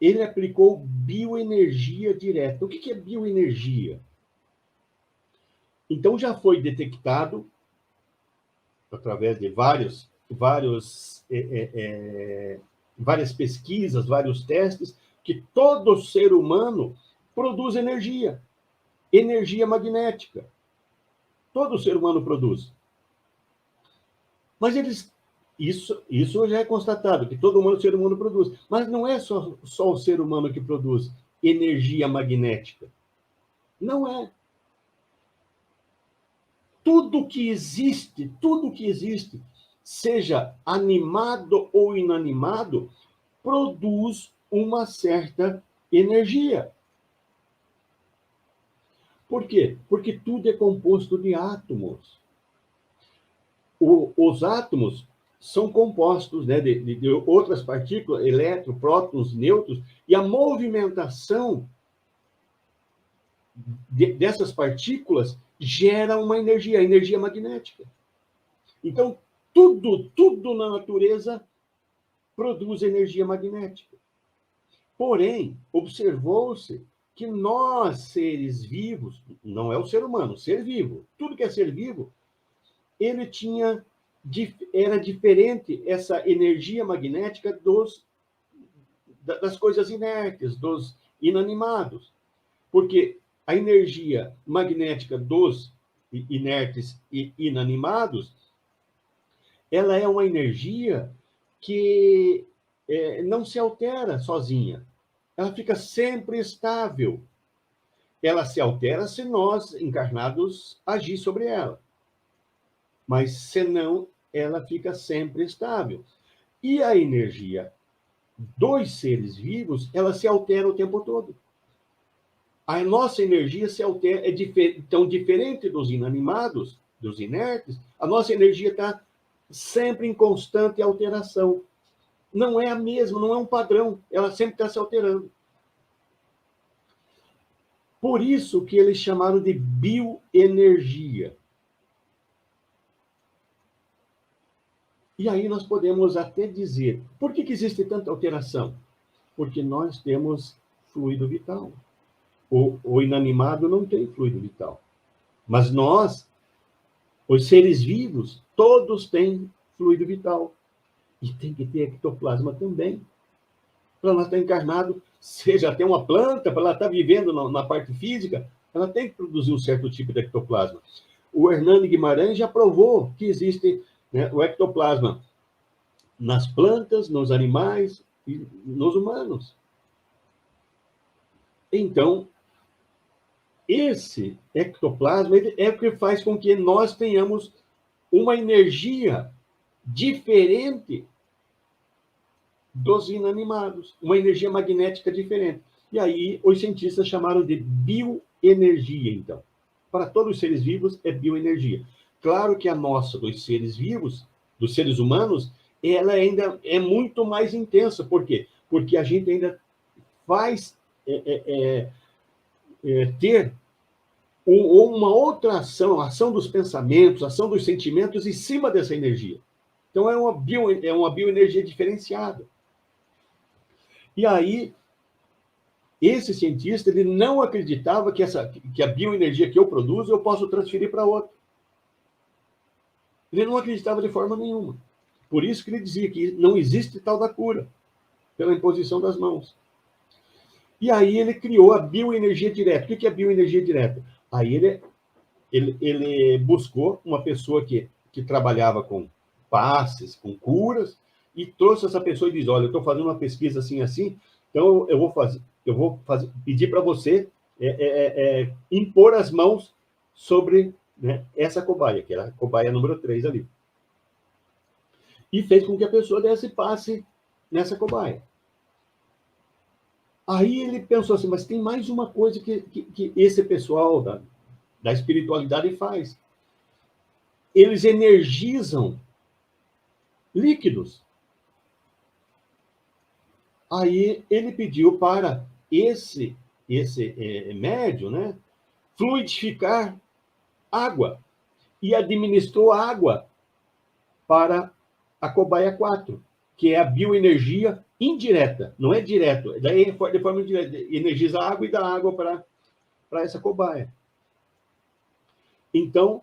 ele aplicou bioenergia direta. O que é bioenergia? Então, já foi detectado, através de várias pesquisas, vários testes, que todo ser humano produz energia magnética. Todo ser humano produz. Mas isso já é constatado, que todo ser humano produz. Mas não é só o ser humano que produz energia magnética. Não é. Tudo que existe, seja animado ou inanimado, produz uma certa energia. Por quê? Porque tudo é composto de átomos. Os átomos são compostos, né, de outras partículas, elétrons, prótons, nêutrons, e a movimentação dessas partículas gera uma energia, a energia magnética. Então, tudo na natureza produz energia magnética. Porém, observou-se que nós, seres vivos, não é o ser humano, ser vivo, tudo que é ser vivo, era diferente essa energia magnética das coisas inertes, dos inanimados. Porque a energia magnética dos inertes e inanimados, ela é uma energia que não se altera sozinha. Ela fica sempre estável. Ela se altera se nós, encarnados, agir sobre ela. Mas, senão, ela fica sempre estável. E a energia dos seres vivos, ela se altera o tempo todo. A nossa energia se altera, então, diferente dos inanimados, dos inertes, a nossa energia está sempre em constante alteração. Não é a mesma, não é um padrão, ela sempre está se alterando. Por isso que eles chamaram de bioenergia. E aí nós podemos até dizer, por que existe tanta alteração? Porque nós temos fluido vital. O inanimado não tem fluido vital. Mas nós, os seres vivos, todos têm fluido vital. E tem que ter ectoplasma também. Para nós estar encarnado, seja até uma planta, para ela estar vivendo na parte física, ela tem que produzir um certo tipo de ectoplasma. O Hernani Guimarães já provou que existe, né, o ectoplasma nas plantas, nos animais e nos humanos. Então, esse ectoplasma é o que faz com que nós tenhamos uma energia diferente dos inanimados, uma energia magnética diferente. E aí os cientistas chamaram de bioenergia, então. Para todos os seres vivos é bioenergia. Claro que a nossa, dos seres vivos, dos seres humanos, ela ainda é muito mais intensa. Por quê? Porque a gente ainda faz ter uma outra ação, a ação dos pensamentos, a ação dos sentimentos em cima dessa energia. Então, é uma bioenergia diferenciada. E aí, esse cientista, ele não acreditava que a bioenergia que eu produzo, eu posso transferir para outro. Ele não acreditava de forma nenhuma. Por isso que ele dizia que não existe tal da cura, pela imposição das mãos. E aí ele criou a bioenergia direta. O que é a bioenergia direta? Aí ele buscou uma pessoa que trabalhava com passes, com curas, e trouxe essa pessoa e diz, olha, eu estou fazendo uma pesquisa assim, assim, então eu vou pedir para você impor as mãos sobre, né, essa cobaia, que era a cobaia número 3 ali. E fez com que a pessoa desse passe nessa cobaia. Aí ele pensou assim, mas tem mais uma coisa que esse pessoal da espiritualidade faz. Eles energizam líquidos. Aí ele pediu para esse médium, né, fluidificar água e administrou água para a cobaia 4, que é a bioenergia indireta, não é direto. Daí, de forma indireta, energiza a água e dá água para essa cobaia. Então,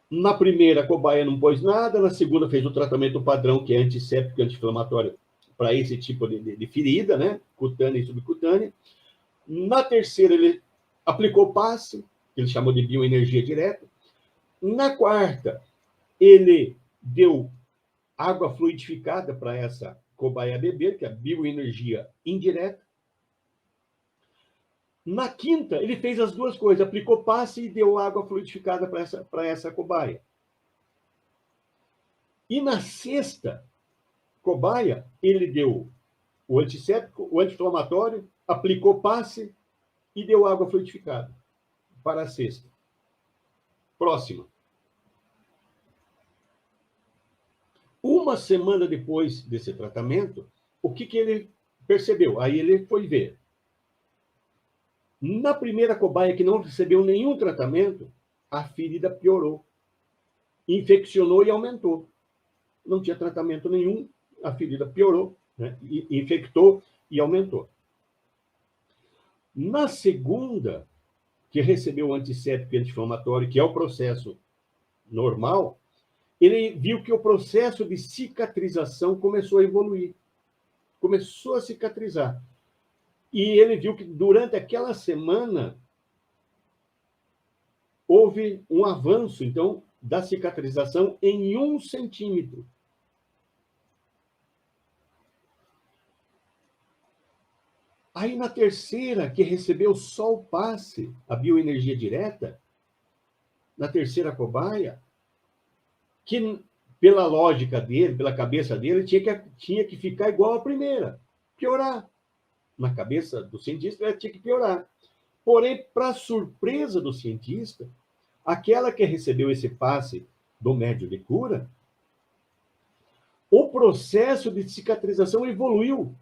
na primeira, cobaia não pôs nada, na segunda fez o tratamento padrão, que é antisséptico e anti-inflamatório, para esse tipo de ferida, né? Cutânea e subcutânea. Na terceira, ele aplicou passe, que ele chamou de bioenergia direta. Na quarta, ele deu água fluidificada para essa cobaia beber, que é a bioenergia indireta. Na quinta, ele fez as duas coisas, aplicou passe e deu água fluidificada para essa cobaia. E na sexta cobaia, ele deu o antisséptico, o anti-inflamatório, aplicou passe e deu água fluidificada para a sexta. Próxima. Uma semana depois desse tratamento, o que ele percebeu? Aí ele foi ver. Na primeira cobaia, que não recebeu nenhum tratamento, a ferida piorou, infeccionou e aumentou. Não tinha tratamento nenhum, a ferida piorou, né? Infectou e aumentou. Na segunda, que recebeu o antisséptico e anti-inflamatório, que é o processo normal, ele viu que o processo de cicatrização começou a evoluir. Começou a cicatrizar. E ele viu que durante aquela semana houve um avanço, então, da cicatrização em 1 centímetro. Aí, na terceira, que recebeu só o passe, a bioenergia direta, na terceira cobaia, que, pela lógica dele, pela cabeça dele, tinha que ficar igual à primeira, piorar. Na cabeça do cientista, ela tinha que piorar. Porém, para surpresa do cientista, aquela que recebeu esse passe do médium de cura, o processo de cicatrização evoluiu.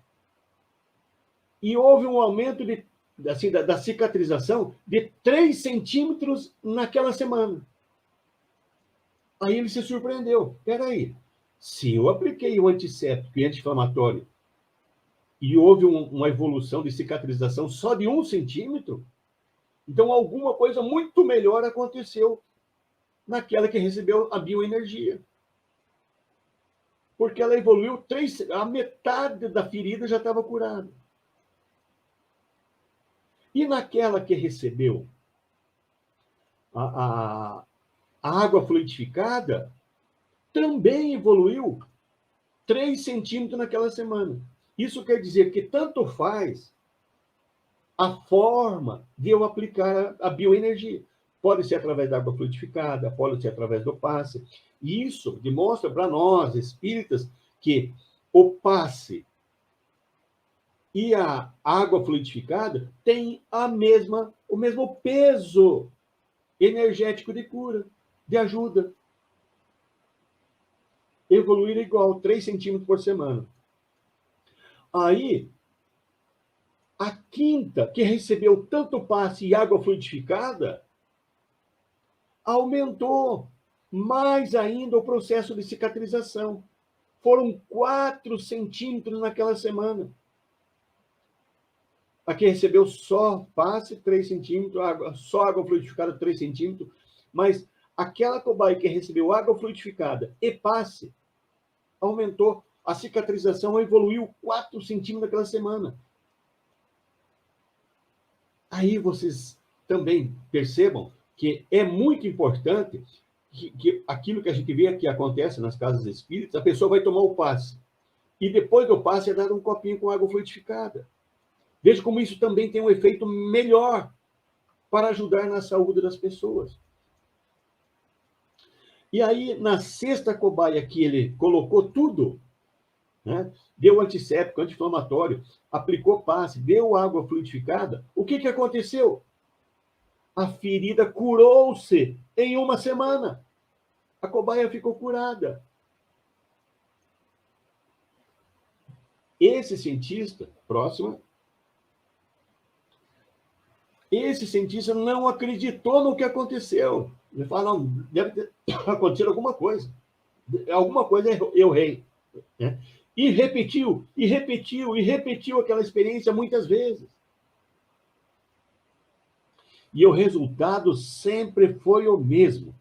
E houve um aumento da cicatrização de 3 centímetros naquela semana. Aí ele se surpreendeu. Espera aí, se eu apliquei o antisséptico e anti-inflamatório e houve uma evolução de cicatrização só de 1 centímetro, então alguma coisa muito melhor aconteceu naquela que recebeu a bioenergia. Porque ela evoluiu, a metade da ferida já estava curada. E naquela que recebeu a água fluidificada, também evoluiu 3 centímetros naquela semana. Isso quer dizer que tanto faz a forma de eu aplicar a bioenergia. Pode ser através da água fluidificada, pode ser através do passe. E isso demonstra para nós, espíritas, que o passe e a água fluidificada têm o mesmo peso energético de cura, de ajuda. Evoluir igual, 3 centímetros por semana. Aí, a quinta, que recebeu tanto passe e água fluidificada, aumentou mais ainda o processo de cicatrização. Foram 4 centímetros naquela semana. A que recebeu só passe, 3 centímetros, só água fluidificada, 3 centímetros, mas aquela cobaia que recebeu água fluidificada e passe, aumentou, a cicatrização evoluiu 4 centímetros naquela semana. Aí vocês também percebam que é muito importante que aquilo que a gente vê que acontece nas casas espíritas, a pessoa vai tomar o passe. E depois do passe é dado um copinho com água fluidificada. Veja como isso também tem um efeito melhor para ajudar na saúde das pessoas. E aí, na sexta cobaia que ele colocou tudo, né, deu antisséptico, anti-inflamatório, aplicou passe, deu água fluidificada, o que aconteceu? A ferida curou-se em 1 semana. A cobaia ficou curada. Esse cientista, próxima, esse cientista não acreditou no que aconteceu. Ele fala, não, deve ter acontecido alguma coisa. Alguma coisa eu errei. Né? E repetiu, e repetiu, e repetiu aquela experiência muitas vezes. E o resultado sempre foi o mesmo.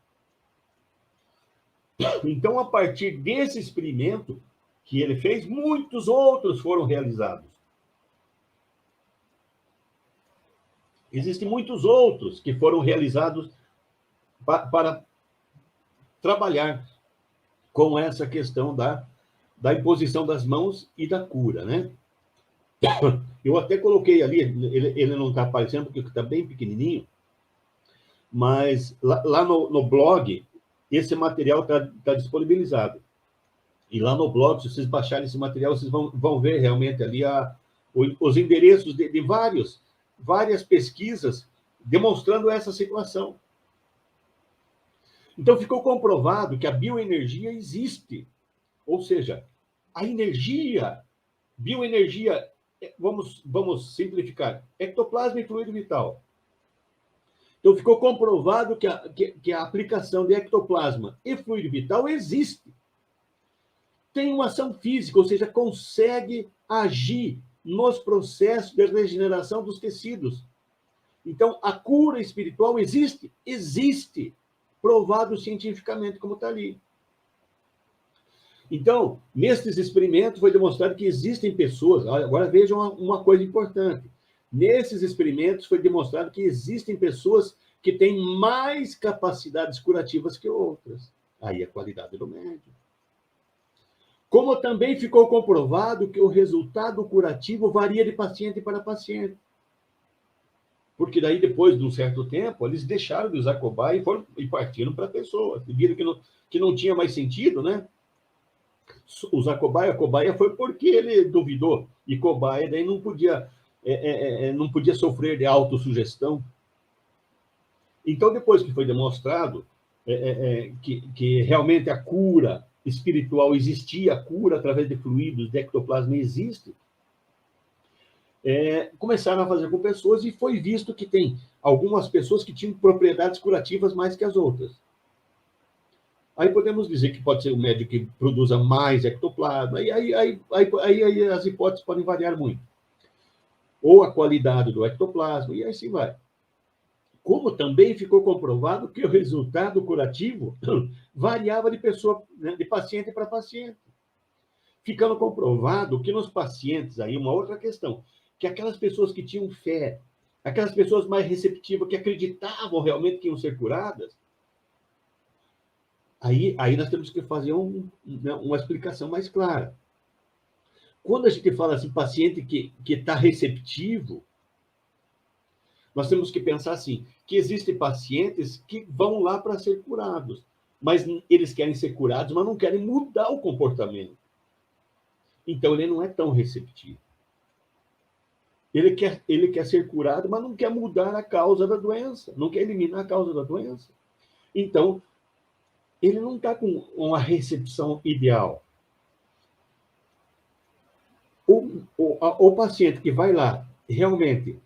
Então, a partir desse experimento que ele fez, muitos outros foram realizados. Existem muitos outros que foram realizados para trabalhar com essa questão da imposição das mãos e da cura, né? Eu até coloquei ali, ele não está aparecendo porque está bem pequenininho, mas lá no blog, esse material está disponibilizado. E lá no blog, se vocês baixarem esse material, vocês vão ver realmente ali os endereços de várias pesquisas demonstrando essa situação. Então, ficou comprovado que a bioenergia existe. Ou seja, a bioenergia, vamos simplificar, ectoplasma e fluido vital. Então, ficou comprovado que a aplicação de ectoplasma e fluido vital existe. Tem uma ação física, ou seja, consegue agir nos processos de regeneração dos tecidos. Então, a cura espiritual existe? Existe. Provado cientificamente, como está ali. Então, nesses experimentos foi demonstrado que existem pessoas, agora vejam uma coisa importante, nesses experimentos foi demonstrado que existem pessoas que têm mais capacidades curativas que outras. Aí a qualidade do médium. Como também ficou comprovado que o resultado curativo varia de paciente para paciente. Porque daí, depois de um certo tempo, eles deixaram de usar cobaia e partiram para pessoas. E viram que não tinha mais sentido, né? Usar cobaia foi porque ele duvidou. E cobaia daí não podia sofrer de autossugestão. Então, depois que foi demonstrado que realmente a cura espiritual existia, a cura através de fluidos, de ectoplasma existe, começaram a fazer com pessoas e foi visto que tem algumas pessoas que tinham propriedades curativas mais que as outras. Aí podemos dizer que pode ser o médico que produza mais ectoplasma, aí as hipóteses podem variar muito. Ou a qualidade do ectoplasma, e assim vai. Como também ficou comprovado que o resultado curativo variava de pessoa, né, de paciente para paciente. Ficando comprovado que nos pacientes, aí uma outra questão, que aquelas pessoas que tinham fé, aquelas pessoas mais receptivas, que acreditavam realmente que iam ser curadas, aí nós temos que fazer uma explicação mais clara. Quando a gente fala assim, paciente que está receptivo, nós temos que pensar assim, que existem pacientes que vão lá para ser curados, mas eles querem ser curados, mas não querem mudar o comportamento. Então, ele não é tão receptivo. Ele quer ser curado, mas não quer mudar a causa da doença, não quer eliminar a causa da doença. Então, ele não está com uma recepção ideal. O paciente que vai lá, realmente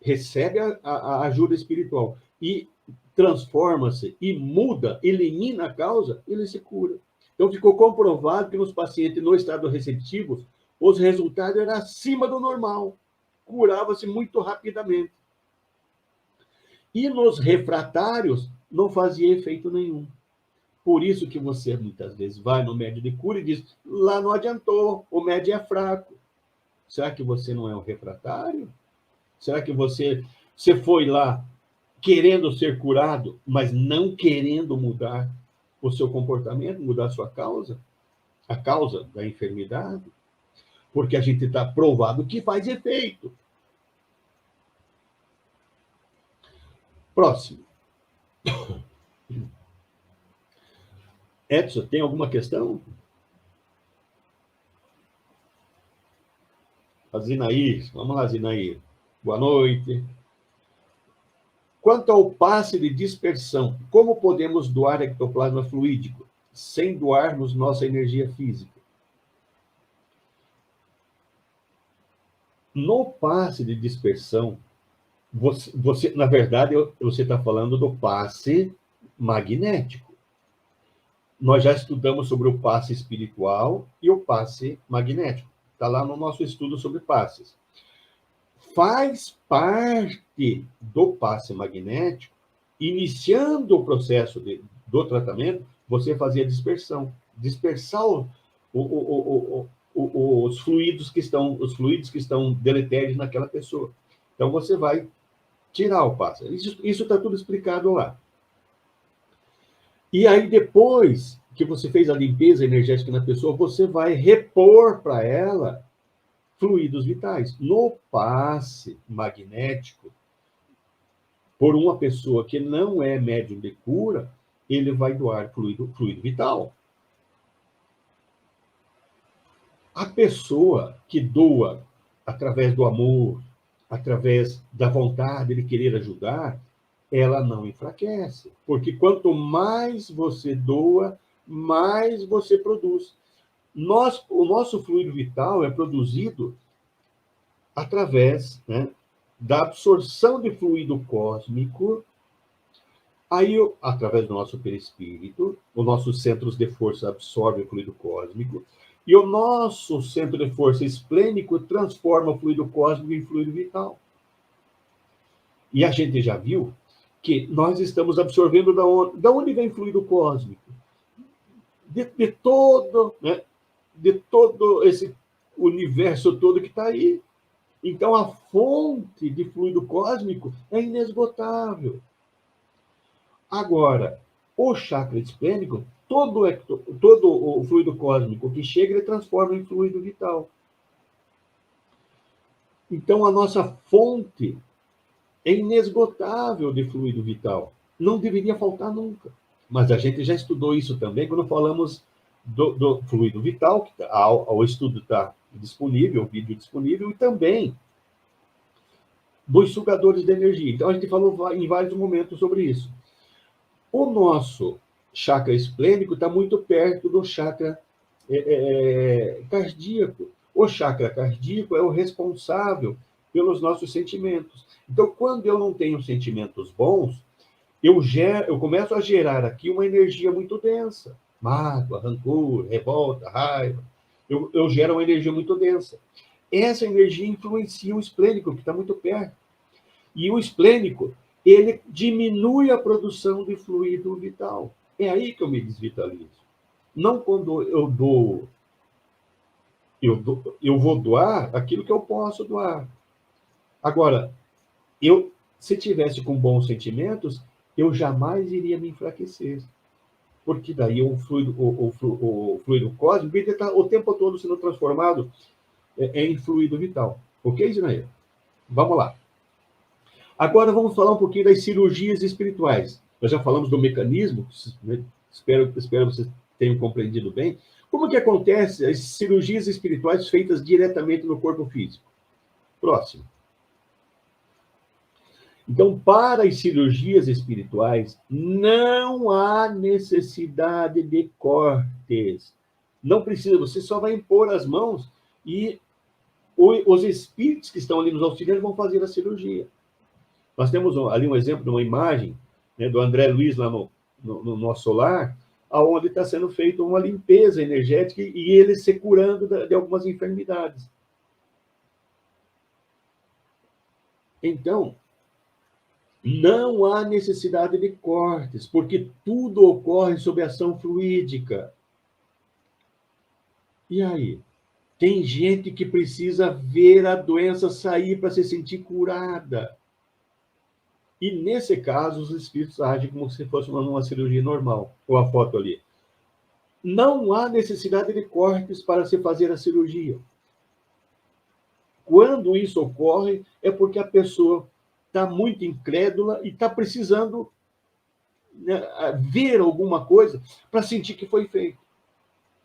recebe a ajuda espiritual e transforma-se e muda, elimina a causa, ele se cura. Então, ficou comprovado que nos pacientes no estado receptivo, os resultados eram acima do normal. Curava-se muito rapidamente. E nos refratários, não fazia efeito nenhum. Por isso que você, muitas vezes, vai no médium de cura e diz, lá não adiantou, o médium é fraco. Será que você não é um refratário? Será que você foi lá querendo ser curado, mas não querendo mudar o seu comportamento, mudar a sua causa? A causa da enfermidade? Porque a gente está provado que faz efeito. Próximo. Edson, tem alguma questão? A Zinaí, vamos lá, Zinaí. Boa noite. Quanto ao passe de dispersão, como podemos doar ectoplasma fluídico sem doarmos nossa energia física? No passe de dispersão, você na verdade, você está falando do passe magnético. Nós já estudamos sobre o passe espiritual e o passe magnético. Está lá no nosso estudo sobre passes. Faz parte do passe magnético, iniciando o processo do tratamento, você fazer a dispersão. Dispersar os fluidos que estão deletérios naquela pessoa. Então, você vai tirar o passe. Isso está tudo explicado lá. E aí, depois que você fez a limpeza energética na pessoa, você vai repor para ela fluidos vitais. No passe magnético, por uma pessoa que não é médium de cura, ele vai doar fluido vital. A pessoa que doa através do amor, através da vontade de querer ajudar, ela não enfraquece. Porque quanto mais você doa, mais você produz. O nosso fluido vital é produzido através, né, da absorção de fluido cósmico, aí, através do nosso perispírito, os nossos centros de força absorvem o fluido cósmico, e o nosso centro de força esplênico transforma o fluido cósmico em fluido vital. E a gente já viu que nós estamos absorvendo da onde vem fluido cósmico? De todo esse universo todo que está aí. Então, a fonte de fluido cósmico é inesgotável. Agora, o chakra esplênico, todo o fluido cósmico que chega, ele transforma em fluido vital. Então, a nossa fonte é inesgotável de fluido vital. Não deveria faltar nunca. Mas a gente já estudou isso também quando falamos do fluido vital, que o estudo está disponível, o vídeo disponível, e também dos sugadores de energia. Então, a gente falou em vários momentos sobre isso. O nosso chakra esplênico está muito perto do chakra cardíaco. O chakra cardíaco é o responsável pelos nossos sentimentos. Então, quando eu não tenho sentimentos bons, eu começo a gerar aqui uma energia muito densa. Mágoa, rancor, revolta, raiva. Eu gero uma energia muito densa. Essa energia influencia o esplênico, que está muito perto. E o esplênico, ele diminui a produção de fluido vital. É aí que eu me desvitalizo. Não quando eu dou. Eu vou doar aquilo que eu posso doar. Agora, se tivesse com bons sentimentos, eu jamais iria me enfraquecer. Porque daí o fluido cósmico ele está o tempo todo sendo transformado em fluido vital. Ok, Zinaíra? Vamos lá. Agora vamos falar um pouquinho das cirurgias espirituais. Nós já falamos do mecanismo, né? Espero que vocês tenham compreendido bem. Como que acontece as cirurgias espirituais feitas diretamente no corpo físico? Próximo. Então, para as cirurgias espirituais, não há necessidade de cortes. Não precisa, você só vai impor as mãos e os espíritos que estão ali nos auxiliando vão fazer a cirurgia. Nós temos ali um exemplo de uma imagem, né, do André Luiz lá no nosso lar, onde está sendo feita uma limpeza energética e ele se curando de algumas enfermidades. Então, não há necessidade de cortes, porque tudo ocorre sob ação fluídica. E aí? Tem gente que precisa ver a doença sair para se sentir curada. E, nesse caso, os espíritos agem como se fosse uma cirurgia normal. Ou a foto ali. Não há necessidade de cortes para se fazer a cirurgia. Quando isso ocorre, é porque a pessoa está muito incrédula e está precisando, né, ver alguma coisa para sentir que foi feito.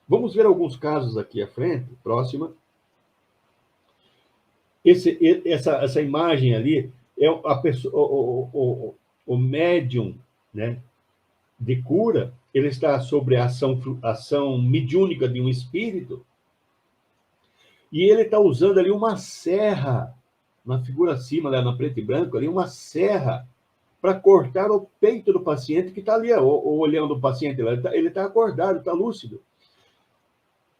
Vamos ver alguns casos aqui à frente, próxima. Essa imagem ali é a pessoa, o médium, né, de cura, ele está sobre a ação mediúnica de um espírito, e ele está usando ali uma serra, na figura acima, lá na preto e branco, ali, uma serra para cortar o peito do paciente que está ali, olhando o paciente lá. Ele está acordado, está lúcido.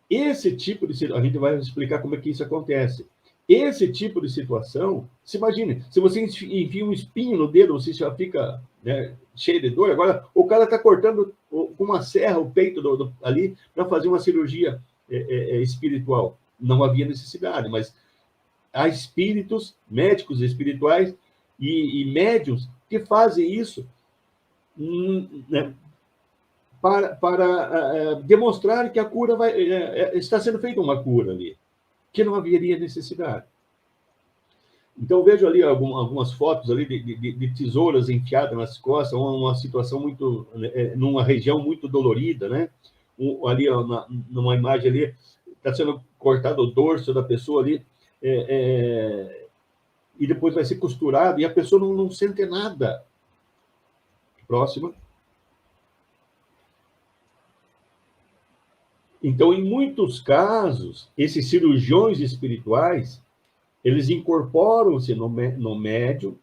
Esse tipo de situação, a gente vai explicar como é que isso acontece. Esse tipo de situação, se imagine, se você enfia um espinho no dedo, você já fica, né, cheio de dor. Agora, o cara está cortando com uma serra o peito ali para fazer uma cirurgia espiritual. Não havia necessidade, mas há espíritos, médicos espirituais e médiuns que fazem isso, né, para demonstrar que a cura está sendo feita uma cura ali, que não haveria necessidade. Então, vejo ali algumas fotos ali de tesouras enfiadas nas costas, uma situação muito, numa região muito dolorida, né? Ali, numa imagem ali, está sendo cortado o dorso da pessoa ali, e depois vai ser costurado, e a pessoa não sente nada. Próxima. Então, em muitos casos, esses cirurgiões espirituais, eles incorporam-se no médium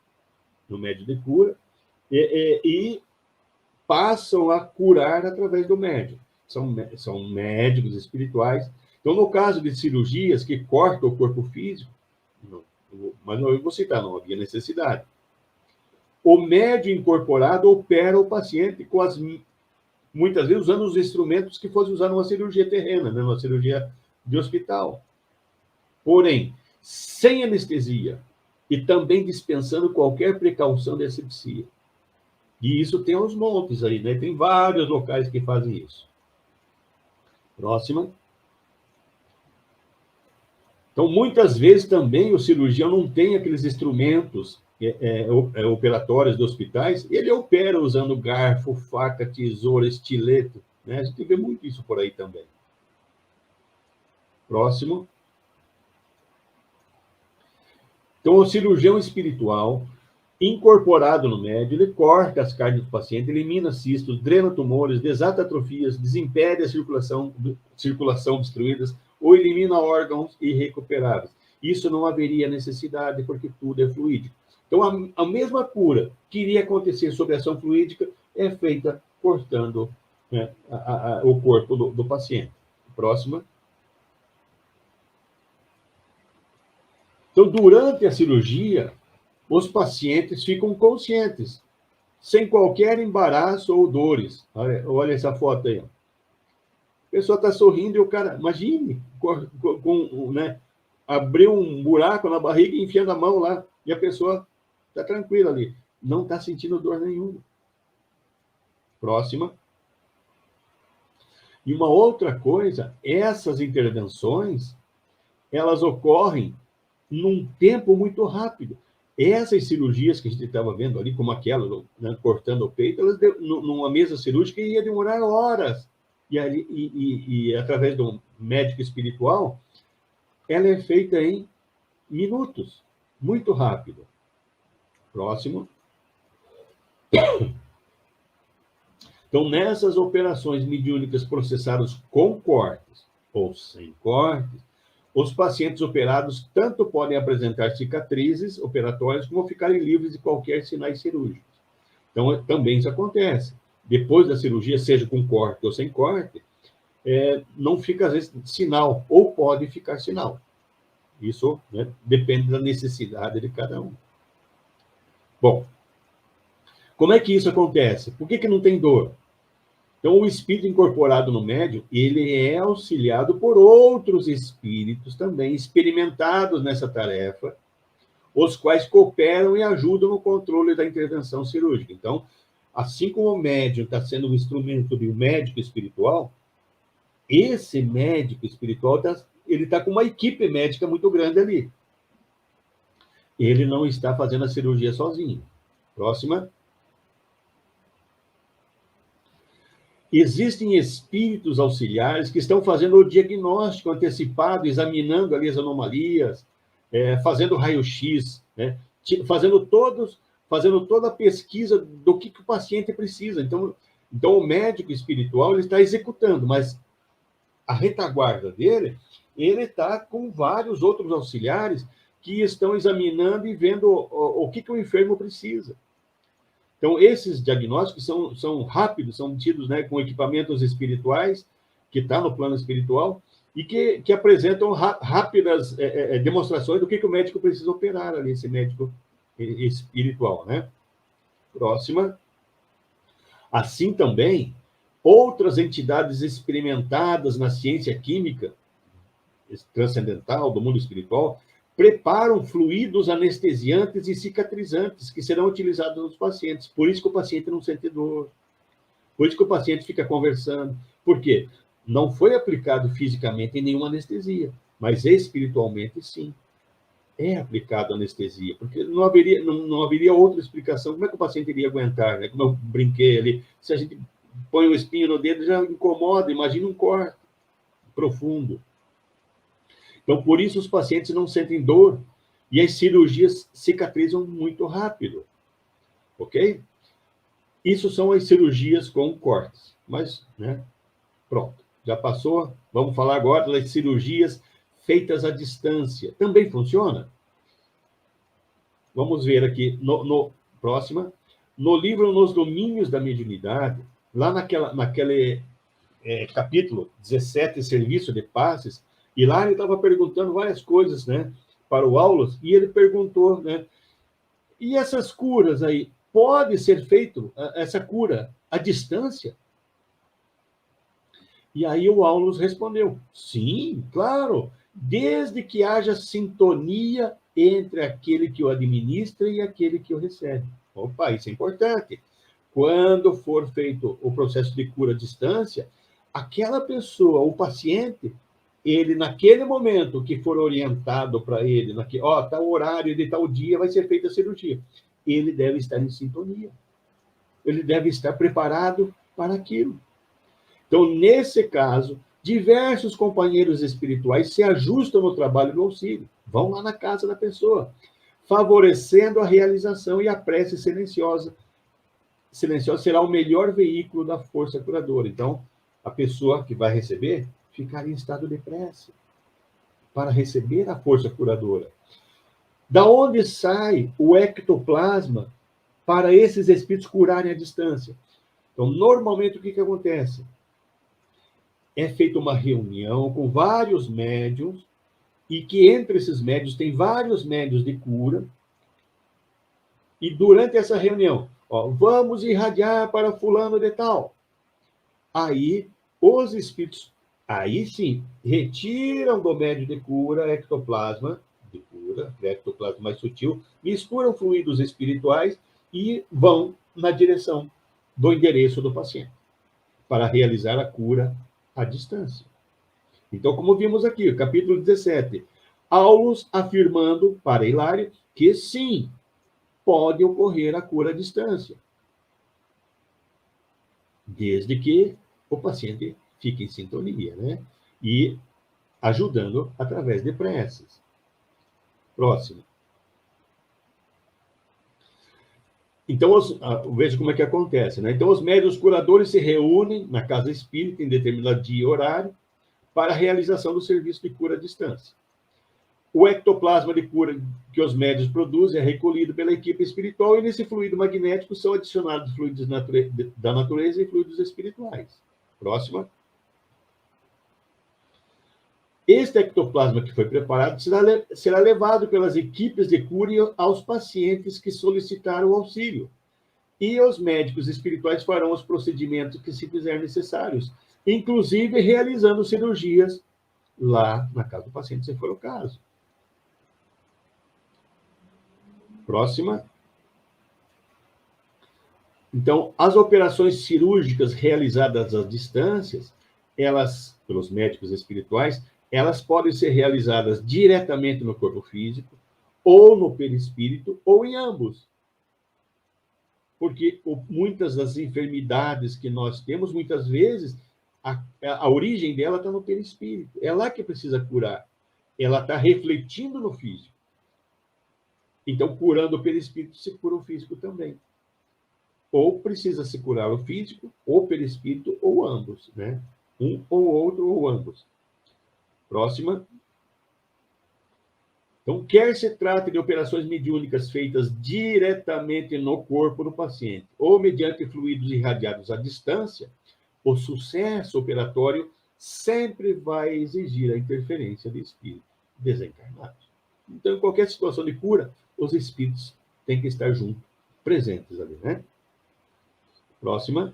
de cura, e passam a curar através do médium. São médicos espirituais. Então, no caso de cirurgias que cortam o corpo físico, mas não, eu vou citar, não havia necessidade. O médium incorporado opera o paciente muitas vezes usando os instrumentos que fosse usar numa cirurgia terrena, né, numa cirurgia de hospital. Porém, sem anestesia e também dispensando qualquer precaução de asepsia. E isso tem aos montes aí, né? Tem vários locais que fazem isso. Próxima. Então, muitas vezes também o cirurgião não tem aqueles instrumentos operatórios de hospitais, ele opera usando garfo, faca, tesoura, estilete, né? A gente vê muito isso por aí também. Próximo. Então, o cirurgião espiritual, incorporado no médio, ele corta as carnes do paciente, elimina cistos, drena tumores, desata atrofias, desimpede a circulação obstruídas ou elimina órgãos irrecuperáveis. Isso não haveria necessidade, porque tudo é fluídico. Então, a mesma cura que iria acontecer sob ação fluídica é feita cortando, né, o corpo do paciente. Próxima. Então, durante a cirurgia, os pacientes ficam conscientes, sem qualquer embaraço ou dores. Olha essa foto aí. A pessoa está sorrindo e o cara, imagine, né, abriu um buraco na barriga e enfiando a mão lá, e a pessoa está tranquila ali, não está sentindo dor nenhuma. Próxima. E uma outra coisa, essas intervenções, elas ocorrem num tempo muito rápido. Essas cirurgias que a gente estava vendo ali, como aquela, né, cortando o peito, elas numa mesa cirúrgica ia demorar horas. E através de um médico espiritual, ela é feita em minutos, muito rápido. Próximo. Então, nessas operações mediúnicas processadas com cortes ou sem cortes, os pacientes operados tanto podem apresentar cicatrizes operatórias como ficarem livres de qualquer sinais cirúrgicos. Então, também isso acontece. Depois da cirurgia, seja com corte ou sem corte, não fica, às vezes, sinal, ou pode ficar sinal. Isso, né, depende da necessidade de cada um. Bom, como é que isso acontece? Por que não tem dor? Então, o espírito incorporado no médium, ele é auxiliado por outros espíritos também experimentados nessa tarefa, os quais cooperam e ajudam no controle da intervenção cirúrgica. Então, assim como o médium está sendo um instrumento de um médico espiritual, esse médico espiritual ele está com uma equipe médica muito grande ali. Ele não está fazendo a cirurgia sozinho. Próxima. Existem espíritos auxiliares que estão fazendo o diagnóstico antecipado, examinando ali as anomalias, fazendo raio-x, né? fazendo toda a pesquisa do que o paciente precisa. Então o médico espiritual ele está executando, mas a retaguarda dele, ele está com vários outros auxiliares que estão examinando e vendo o que o enfermo precisa. Então, esses diagnósticos são rápidos, são tidos, né, com equipamentos espirituais, que está no plano espiritual, e que apresentam rápidas demonstrações do que o médico precisa operar ali, esse médico espiritual, né? Próxima. Assim também, outras entidades experimentadas na ciência química transcendental, do mundo espiritual, preparam fluidos anestesiantes e cicatrizantes que serão utilizados nos pacientes. Por isso que o paciente não sente dor. Por isso que o paciente fica conversando. Por quê? Não foi aplicado fisicamente em nenhuma anestesia, mas espiritualmente, sim. É aplicado anestesia, porque não haveria outra explicação. Como é que o paciente iria aguentar, né? Como eu brinquei ali, se a gente põe o espinho no dedo, já incomoda, imagina um corte profundo. Então, por isso, os pacientes não sentem dor e as cirurgias cicatrizam muito rápido. Ok? Isso são as cirurgias com cortes. Mas, né? Pronto. Já passou? Vamos falar agora das cirurgias feitas à distância. Também funciona? Vamos ver aqui próxima. No livro Nos Domínios da Mediunidade, lá naquele capítulo 17, Serviço de Passes, e lá ele estava perguntando várias coisas, né, para o Aulus, e ele perguntou, né, e essas curas aí, pode ser feito essa cura à distância? E aí o Aulus respondeu, sim, claro, desde que haja sintonia entre aquele que o administra e aquele que o recebe. Opa, isso é importante. Quando for feito o processo de cura à distância, aquela pessoa, o paciente, ele, naquele momento que for orientado para ele, tal horário de tal dia vai ser feita a cirurgia, ele deve estar em sintonia. Ele deve estar preparado para aquilo. Então, nesse caso, diversos companheiros espirituais se ajustam no trabalho do auxílio, vão lá na casa da pessoa, favorecendo a realização e a prece silenciosa. Silenciosa será o melhor veículo da força curadora. Então, a pessoa que vai receber ficar em estado de prece para receber a força curadora. Da onde sai o ectoplasma para esses espíritos curarem à distância? Então, normalmente, o que acontece? É feita uma reunião com vários médiuns, e que entre esses médiuns tem vários médiuns de cura, e durante essa reunião, vamos irradiar para fulano de tal. Aí, os espíritos, aí sim, retiram do médio de cura ectoplasma, ectoplasma mais sutil, misturam fluidos espirituais e vão na direção do endereço do paciente, para realizar a cura à distância. Então, como vimos aqui, o capítulo 17, Aulus afirmando para Hilário que sim, pode ocorrer a cura à distância, desde que o paciente fique em sintonia, né? E ajudando através de preces. Próximo. Então, veja como é que acontece, né? Então, os médiuns curadores se reúnem na casa espírita em determinado dia e horário para a realização do serviço de cura à distância. O ectoplasma de cura que os médiuns produzem é recolhido pela equipe espiritual e nesse fluido magnético são adicionados fluidos da natureza e fluidos espirituais. Próxima. Este ectoplasma que foi preparado será levado pelas equipes de cura aos pacientes que solicitaram auxílio. E os médicos espirituais farão os procedimentos que se fizerem necessários, inclusive realizando cirurgias lá na casa do paciente, se for o caso. Próxima. Então, as operações cirúrgicas realizadas às distâncias, elas, pelos médicos espirituais, elas podem ser realizadas diretamente no corpo físico, ou no perispírito, ou em ambos. Porque muitas das enfermidades que nós temos, muitas vezes, a origem dela está no perispírito. É lá que precisa curar. Ela está refletindo no físico. Então, curando o perispírito, se cura o físico também. Ou precisa se curar o físico, ou o perispírito, ou ambos, né? Um ou outro, ou ambos. Próxima. Então, quer se trate de operações mediúnicas feitas diretamente no corpo do paciente, ou mediante fluidos irradiados à distância, o sucesso operatório sempre vai exigir a interferência de espíritos desencarnados. Então, em qualquer situação de cura, os espíritos têm que estar juntos, presentes ali, né? Próxima.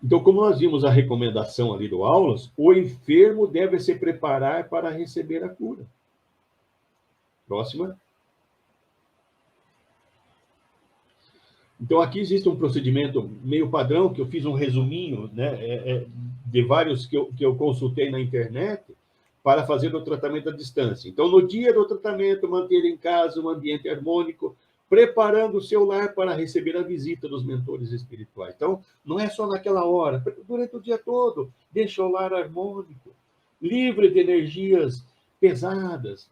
Então, como nós vimos a recomendação ali do Aulas, o enfermo deve se preparar para receber a cura. Próxima. Então, aqui existe um procedimento meio padrão, que eu fiz um resuminho, né, de vários que eu consultei na internet, para fazer o tratamento à distância. Então, no dia do tratamento, manter em casa um ambiente harmônico, preparando o seu lar para receber a visita dos mentores espirituais. Então, não é só naquela hora, durante o dia todo, deixa o lar harmônico, livre de energias pesadas,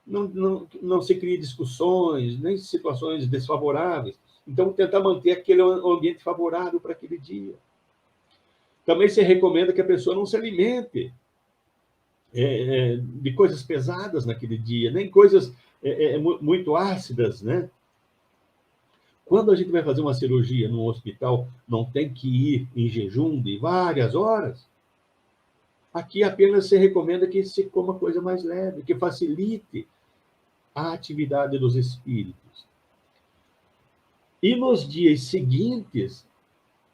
não se cria discussões, nem situações desfavoráveis. Então, tentar manter aquele ambiente favorável para aquele dia. Também se recomenda que a pessoa não se alimente de coisas pesadas naquele dia, nem coisas muito ácidas, né? Quando a gente vai fazer uma cirurgia num hospital, não tem que ir em jejum de várias horas. Aqui apenas se recomenda que se coma coisa mais leve, que facilite a atividade dos espíritos. E nos dias seguintes,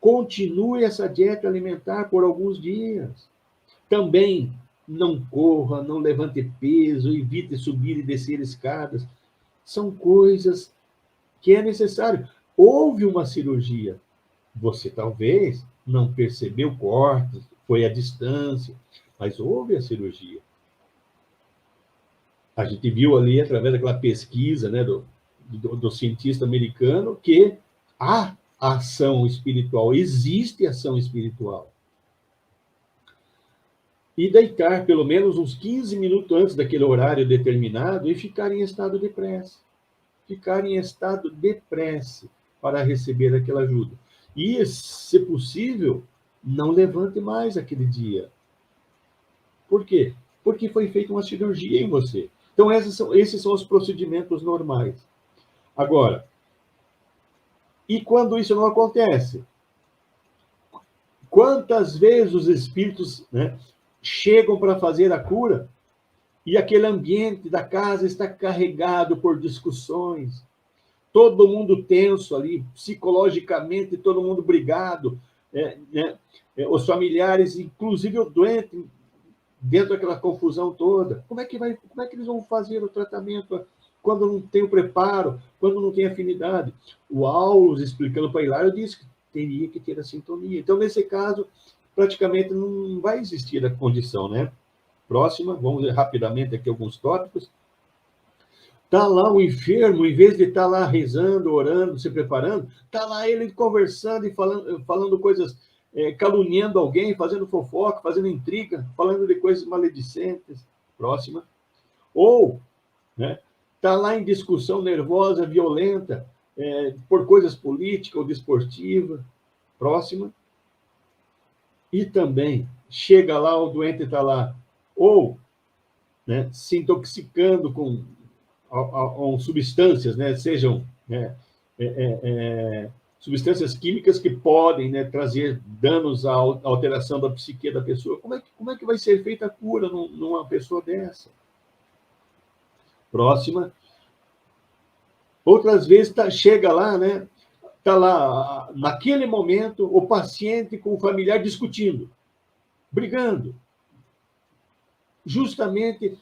continue essa dieta alimentar por alguns dias. Também não corra, não levante peso, evite subir e descer escadas. São coisas que é necessário. Houve uma cirurgia. Você talvez não percebeu cortes, foi à distância, mas houve a cirurgia. A gente viu ali, através daquela pesquisa, né, do cientista americano, que há ação espiritual, existe ação espiritual. E deitar pelo menos uns 15 minutos antes daquele horário determinado e ficar em estado de prece. Ficar em estado de prece para receber aquela ajuda. E, se possível, não levante mais aquele dia. Por quê? Porque foi feita uma cirurgia em você. Então, esses são os procedimentos normais. Agora, e quando isso não acontece? Quantas vezes os espíritos, né, chegam para fazer a cura e aquele ambiente da casa está carregado por discussões, todo mundo tenso ali, psicologicamente, todo mundo brigado, né? Os familiares, inclusive o doente, dentro daquela confusão toda. Como é que eles vão fazer o tratamento quando não tem o preparo, quando não tem afinidade? O Aulos, explicando para Hilário, disse que teria que ter a sintonia. Então, nesse caso, praticamente não vai existir a condição, né? Próxima, vamos ver rapidamente aqui alguns tópicos. Está lá o enfermo, em vez de estar lá rezando, orando, se preparando, está lá ele conversando e falando coisas, caluniando alguém, fazendo fofoca, fazendo intriga, falando de coisas maledicentes. Próxima. Ou, né, está lá em discussão nervosa, violenta, por coisas políticas ou desportivas. Próxima. E também chega lá, o doente está lá, ou, né, se intoxicando com substâncias, né, sejam, né, substâncias químicas que podem, né, trazer danos à alteração da psique da pessoa. Como é que vai ser feita a cura numa pessoa dessa? Próxima. Outras vezes chega lá, né, está lá, naquele momento, o paciente com o familiar discutindo, brigando. Justamente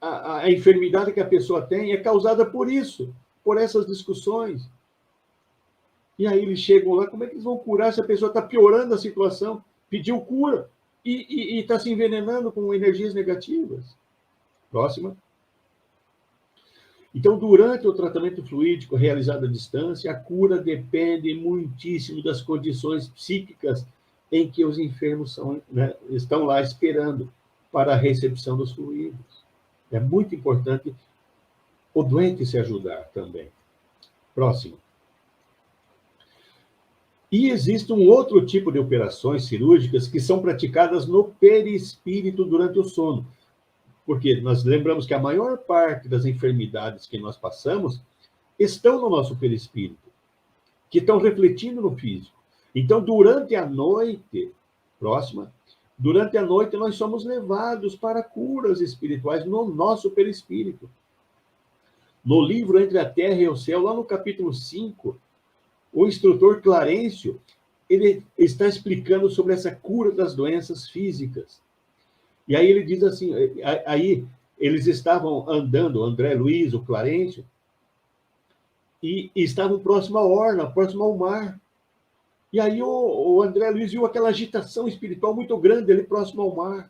a enfermidade que a pessoa tem é causada por isso, por essas discussões. E aí eles chegam lá, como é que eles vão curar se a pessoa está piorando a situação, pediu cura e está se envenenando com energias negativas? Próxima. Então, durante o tratamento fluídico realizado à distância, a cura depende muitíssimo das condições psíquicas em que os enfermos estão lá esperando para a recepção dos fluidos. É muito importante o doente se ajudar também. Próximo. E existe um outro tipo de operações cirúrgicas que são praticadas no perispírito durante o sono. Porque nós lembramos que a maior parte das enfermidades que nós passamos estão no nosso perispírito, que estão refletindo no físico. Então, durante a noite, próxima, durante a noite nós somos levados para curas espirituais no nosso perispírito. No livro Entre a Terra e o Céu, lá no capítulo 5, o instrutor Clarencio, ele está explicando sobre essa cura das doenças físicas. E aí ele diz assim, aí eles estavam andando, o André Luiz, o Clarencio, e estavam próximo à orla, próximo ao mar. E aí o André Luiz viu aquela agitação espiritual muito grande ali próximo ao mar.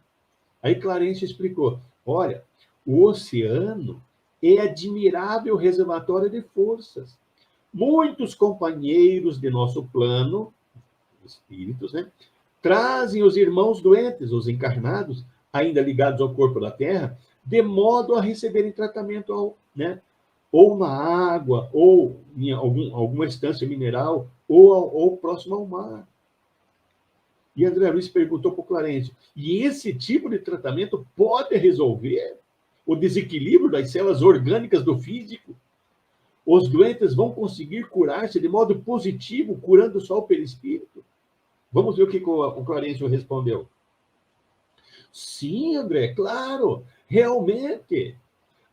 Aí Clarencio explicou, olha, o oceano é admirável reservatório de forças. Muitos companheiros de nosso plano, espíritos, né, trazem os irmãos doentes, os encarnados, ainda ligados ao corpo da Terra, de modo a receberem tratamento, né, ou na água, ou em alguma estância mineral, ou próximo ao mar. E André Luiz perguntou para o Clarencio, e esse tipo de tratamento pode resolver o desequilíbrio das células orgânicas do físico? Os doentes vão conseguir curar-se de modo positivo, curando só o perispírito? Vamos ver o que o Clarencio respondeu. Sim, André, claro, realmente.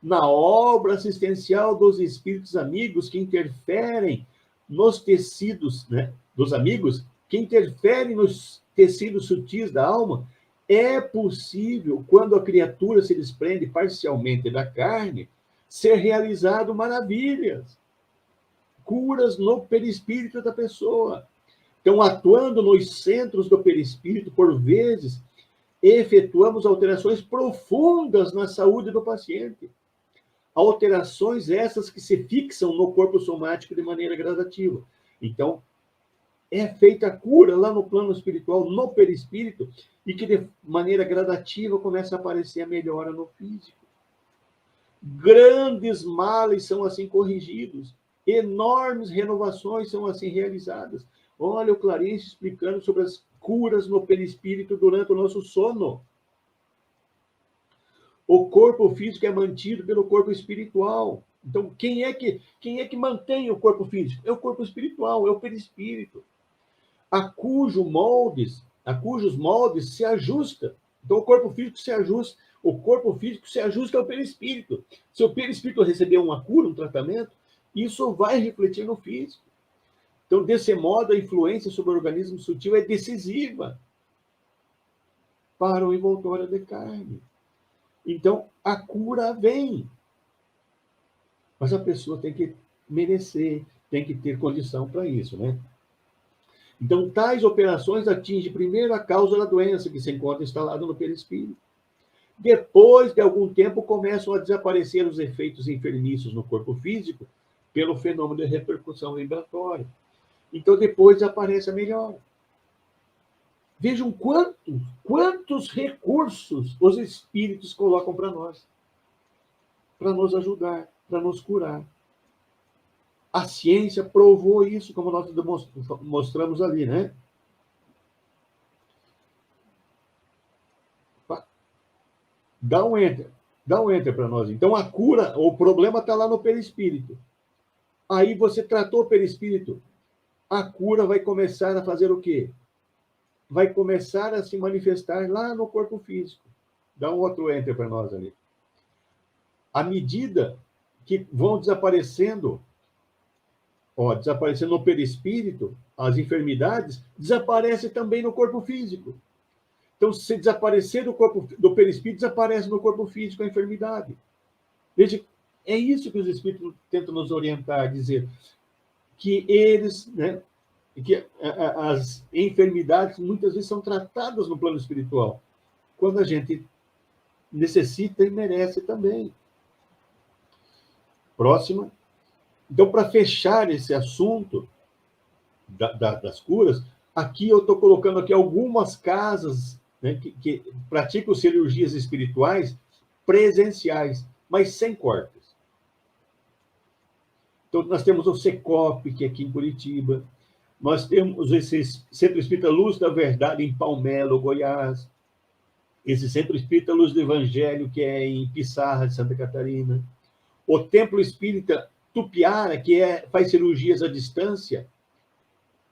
Na obra assistencial dos espíritos amigos que interferem nos tecidos, né, dos amigos, que interferem nos tecidos sutis da alma, é possível, quando a criatura se desprende parcialmente da carne, ser realizado maravilhas, curas no perispírito da pessoa. Então, atuando nos centros do perispírito, por vezes, efetuamos alterações profundas na saúde do paciente. Alterações essas que se fixam no corpo somático de maneira gradativa. Então, é feita a cura lá no plano espiritual, no perispírito, e que de maneira gradativa começa a aparecer a melhora no físico. Grandes males são assim corrigidos, enormes renovações são assim realizadas. Olha o Clarencio explicando sobre as curas no perispírito durante o nosso sono. O corpo físico é mantido pelo corpo espiritual. Então, quem é que mantém o corpo físico? É o corpo espiritual, é o perispírito. A cujos moldes se ajusta. Então, o corpo físico se ajusta. O corpo físico se ajusta ao perispírito. Se o perispírito receber uma cura, um tratamento, isso vai refletir no físico. Então, desse modo, a influência sobre o organismo sutil é decisiva para o envoltório de carne. Então, a cura vem. Mas a pessoa tem que merecer, tem que ter condição para isso, né? Então, tais operações atingem primeiro a causa da doença, que se encontra instalada no perispírito. Depois de algum tempo, começam a desaparecer os efeitos enfermiços no corpo físico pelo fenômeno de repercussão vibratória. Então, depois aparece a melhora. Vejam quantos recursos os espíritos colocam para nós, para nos ajudar. para nos curar. A ciência provou isso, como nós mostramos ali, né? Dá um enter para nós. Então, a cura, o problema está lá no perispírito. Aí você tratou o perispírito, a cura vai começar a fazer o quê? Vai começar a se manifestar lá no corpo físico. Dá um outro enter para nós ali. À medida que vão desaparecendo, desaparecendo no perispírito, as enfermidades, desaparece também no corpo físico. Então, se desaparecer do perispírito, desaparece no corpo físico a enfermidade. Veja, é isso que os espíritos tentam nos orientar, dizer que eles, né, que as enfermidades muitas vezes são tratadas no plano espiritual, quando a gente necessita e merece também. Próxima. Então, para fechar esse assunto das curas, aqui eu estou colocando aqui algumas casas, né, que praticam cirurgias espirituais presenciais, mas sem cortes. Então, nós temos o Secop, que é aqui em Curitiba. Nós temos esse Centro Espírita Luz da Verdade, em Palmelo, Goiás. Esse Centro Espírita Luz do Evangelho, que é em Pissarra, de Santa Catarina. O Templo Espírita Tupiara, que faz cirurgias à distância.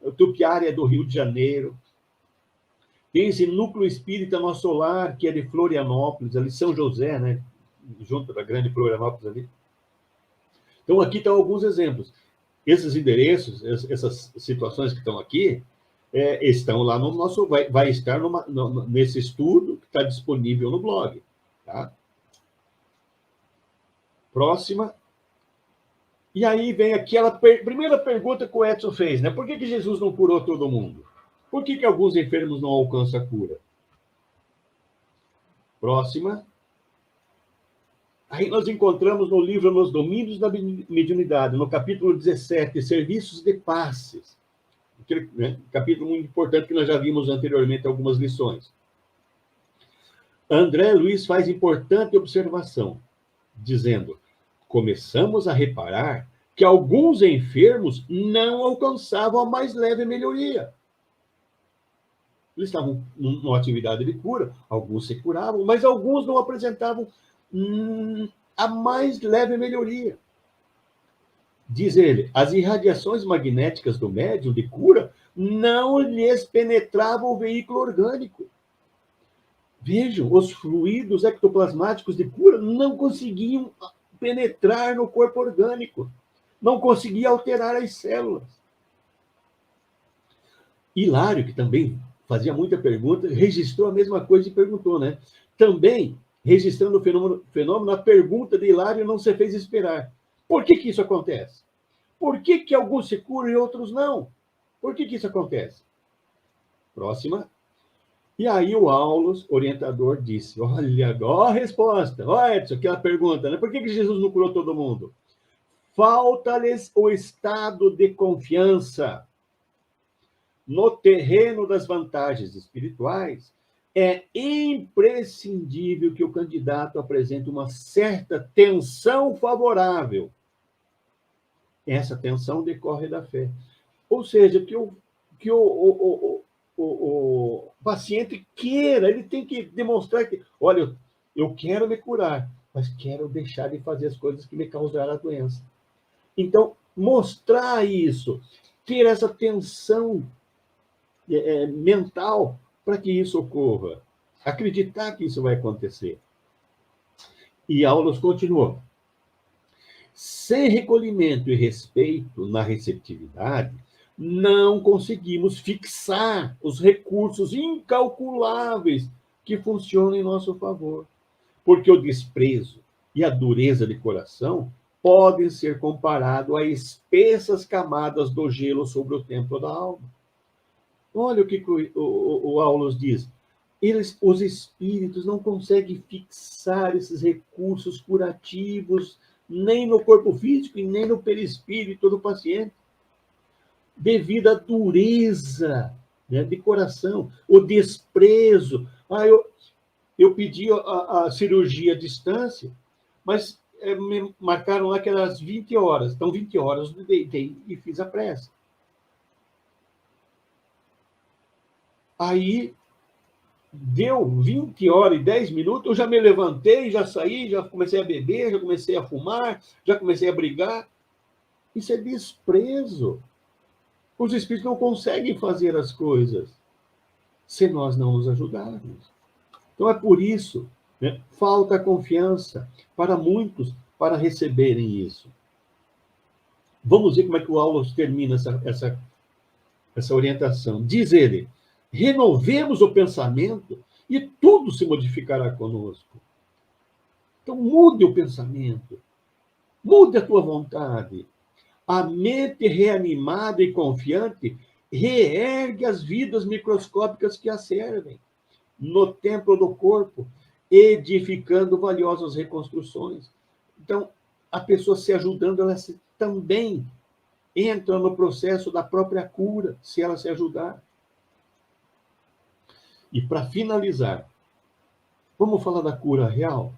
O Tupiara é do Rio de Janeiro. Tem esse Núcleo Espírita Nosso Lar, que é de Florianópolis, ali São José, né? Junto da grande Florianópolis ali. Então, aqui estão alguns exemplos. Esses endereços, essas situações que estão aqui, estão lá no nosso... Vai estar nesse estudo que está disponível no blog. Tá? Próxima. E aí vem aquela primeira pergunta que o Edson fez, né? Por que Jesus não curou todo mundo? Por que alguns enfermos não alcançam a cura? Próxima. Aí nós encontramos no livro Nos Domínios da Mediunidade, no capítulo 17, Serviços de Passes. Aquele, né, capítulo muito importante que nós já vimos anteriormente algumas lições. André Luiz faz importante observação, dizendo: começamos a reparar que alguns enfermos não alcançavam a mais leve melhoria. Eles estavam numa atividade de cura, alguns se curavam, mas alguns não apresentavam a mais leve melhoria. Diz ele, as irradiações magnéticas do médium de cura não lhes penetravam o veículo orgânico. Vejam, os fluidos ectoplasmáticos de cura não conseguiam penetrar no corpo orgânico, não conseguia alterar as células. Hilário, que também fazia muita pergunta, registrou a mesma coisa e perguntou, né? Também, registrando o fenômeno, a pergunta de Hilário não se fez esperar. Por que isso acontece? Por que alguns se curam e outros não? Por que isso acontece? Próxima. E aí o Aulus, orientador, disse, olha agora a resposta. Olha, Edson, aquela pergunta, né? Por que Jesus não curou todo mundo? Falta-lhes o estado de confiança. No terreno das vantagens espirituais, é imprescindível que o candidato apresente uma certa tensão favorável. Essa tensão decorre da fé. Ou seja, que o paciente queira, ele tem que demonstrar que, olha, eu quero me curar, mas quero deixar de fazer as coisas que me causaram a doença. Então, mostrar isso, ter essa tensão mental para que isso ocorra. Acreditar que isso vai acontecer. E Aulus continuou. Sem recolhimento e respeito na receptividade, não conseguimos fixar os recursos incalculáveis que funcionam em nosso favor. Porque o desprezo e a dureza de coração podem ser comparados a espessas camadas do gelo sobre o templo da alma. Olha o que o Aulus diz. Os espíritos não conseguem fixar esses recursos curativos nem no corpo físico e nem no perispírito do paciente, devido à dureza, né, de coração, o desprezo. Eu pedi a cirurgia à distância, mas me marcaram lá que era às 20 horas. Então, 20 horas eu deitei e fiz a prece. Aí, deu 20 horas e 10 minutos, eu já me levantei, já saí, já comecei a beber, já comecei a fumar, já comecei a brigar. Isso é desprezo. Os espíritos não conseguem fazer as coisas se nós não nos ajudarmos. Então, é por isso, né, falta confiança para muitos para receberem isso. Vamos ver como é que o Aulos termina essa orientação. Diz ele, renovemos o pensamento e tudo se modificará conosco. Então, mude o pensamento, mude a tua vontade. A mente reanimada e confiante reergue as vidas microscópicas que a servem no templo do corpo, edificando valiosas reconstruções. Então, a pessoa se ajudando, ela também entra no processo da própria cura, se ela se ajudar. E para finalizar, vamos falar da cura real?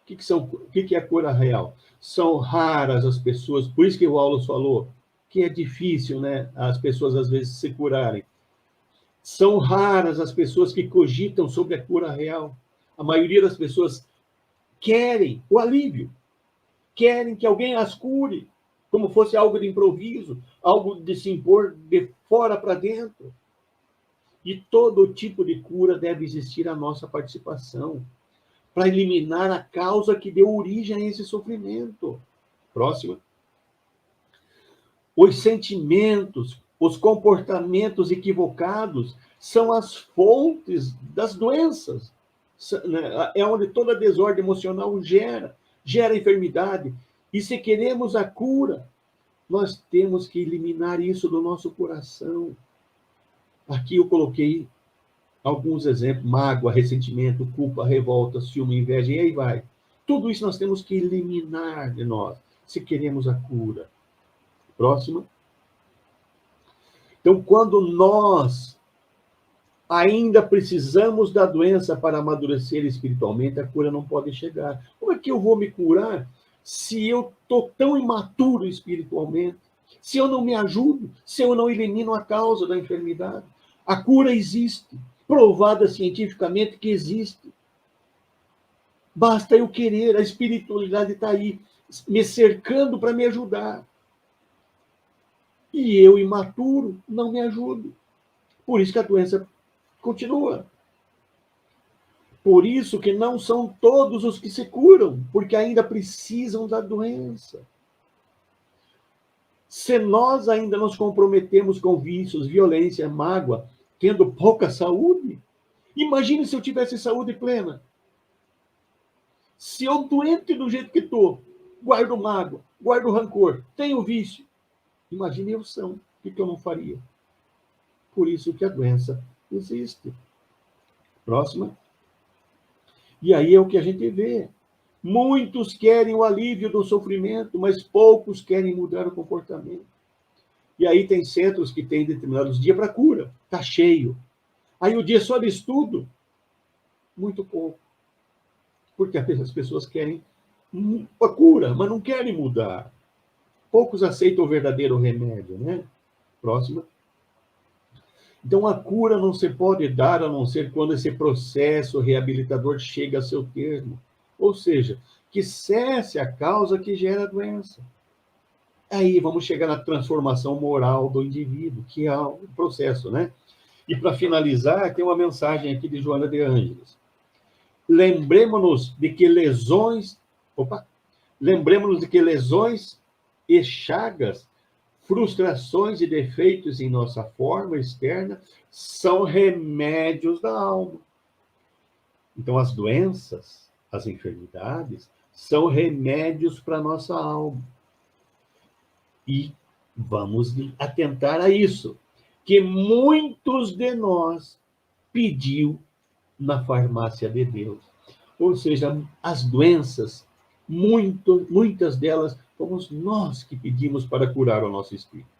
O que é a cura real? São raras as pessoas, por isso que o Aulos falou que é difícil, né, as pessoas às vezes se curarem. São raras as pessoas que cogitam sobre a cura real. A maioria das pessoas querem o alívio, querem que alguém as cure, como fosse algo de improviso, algo de se impor de fora para dentro. E todo tipo de cura deve existir a nossa participação, para eliminar a causa que deu origem a esse sofrimento. Próxima. Os sentimentos, os comportamentos equivocados são as fontes das doenças. É onde toda desordem emocional gera enfermidade. E se queremos a cura, nós temos que eliminar isso do nosso coração. Aqui eu coloquei alguns exemplos: mágoa, ressentimento, culpa, revolta, ciúme, inveja, e aí vai. Tudo isso nós temos que eliminar de nós, se queremos a cura. Próxima. Então, quando nós ainda precisamos da doença para amadurecer espiritualmente, a cura não pode chegar. Como é que eu vou me curar se eu estou tão imaturo espiritualmente? Se eu não me ajudo, se eu não elimino a causa da enfermidade? A cura existe, provada cientificamente que existe. Basta eu querer, a espiritualidade está aí, me cercando para me ajudar. E eu, imaturo, não me ajudo. Por isso que a doença continua. Por isso que não são todos os que se curam, porque ainda precisam da doença. Se nós ainda nos comprometemos com vícios, violência, mágoa, tendo pouca saúde, imagine se eu tivesse saúde plena. Se eu, doente do jeito que estou, guardo mágoa, guardo rancor, tenho vício, imagine eu são, o que eu não faria? Por isso que a doença existe. Próxima. E aí é o que a gente vê. Muitos querem o alívio do sofrimento, mas poucos querem mudar o comportamento. E aí tem centros que têm determinados dias para cura. Está cheio. Aí o dia só de estudo, muito pouco. Porque as pessoas querem a cura, mas não querem mudar. Poucos aceitam o verdadeiro remédio, né? Próxima. Então, a cura não se pode dar a não ser quando esse processo reabilitador chega a seu termo. Ou seja, que cesse a causa que gera a doença. Aí vamos chegar na transformação moral do indivíduo, que é o processo, né? E para finalizar, tem uma mensagem aqui de Joana de Ângeles. Lembremos-nos de que lesões e chagas, frustrações e defeitos em nossa forma externa são remédios da alma. Então, as doenças, as enfermidades, são remédios para a nossa alma. E vamos atentar a isso, que muitos de nós pediu na farmácia de Deus. Ou seja, as doenças, muitas delas, fomos nós que pedimos para curar o nosso espírito.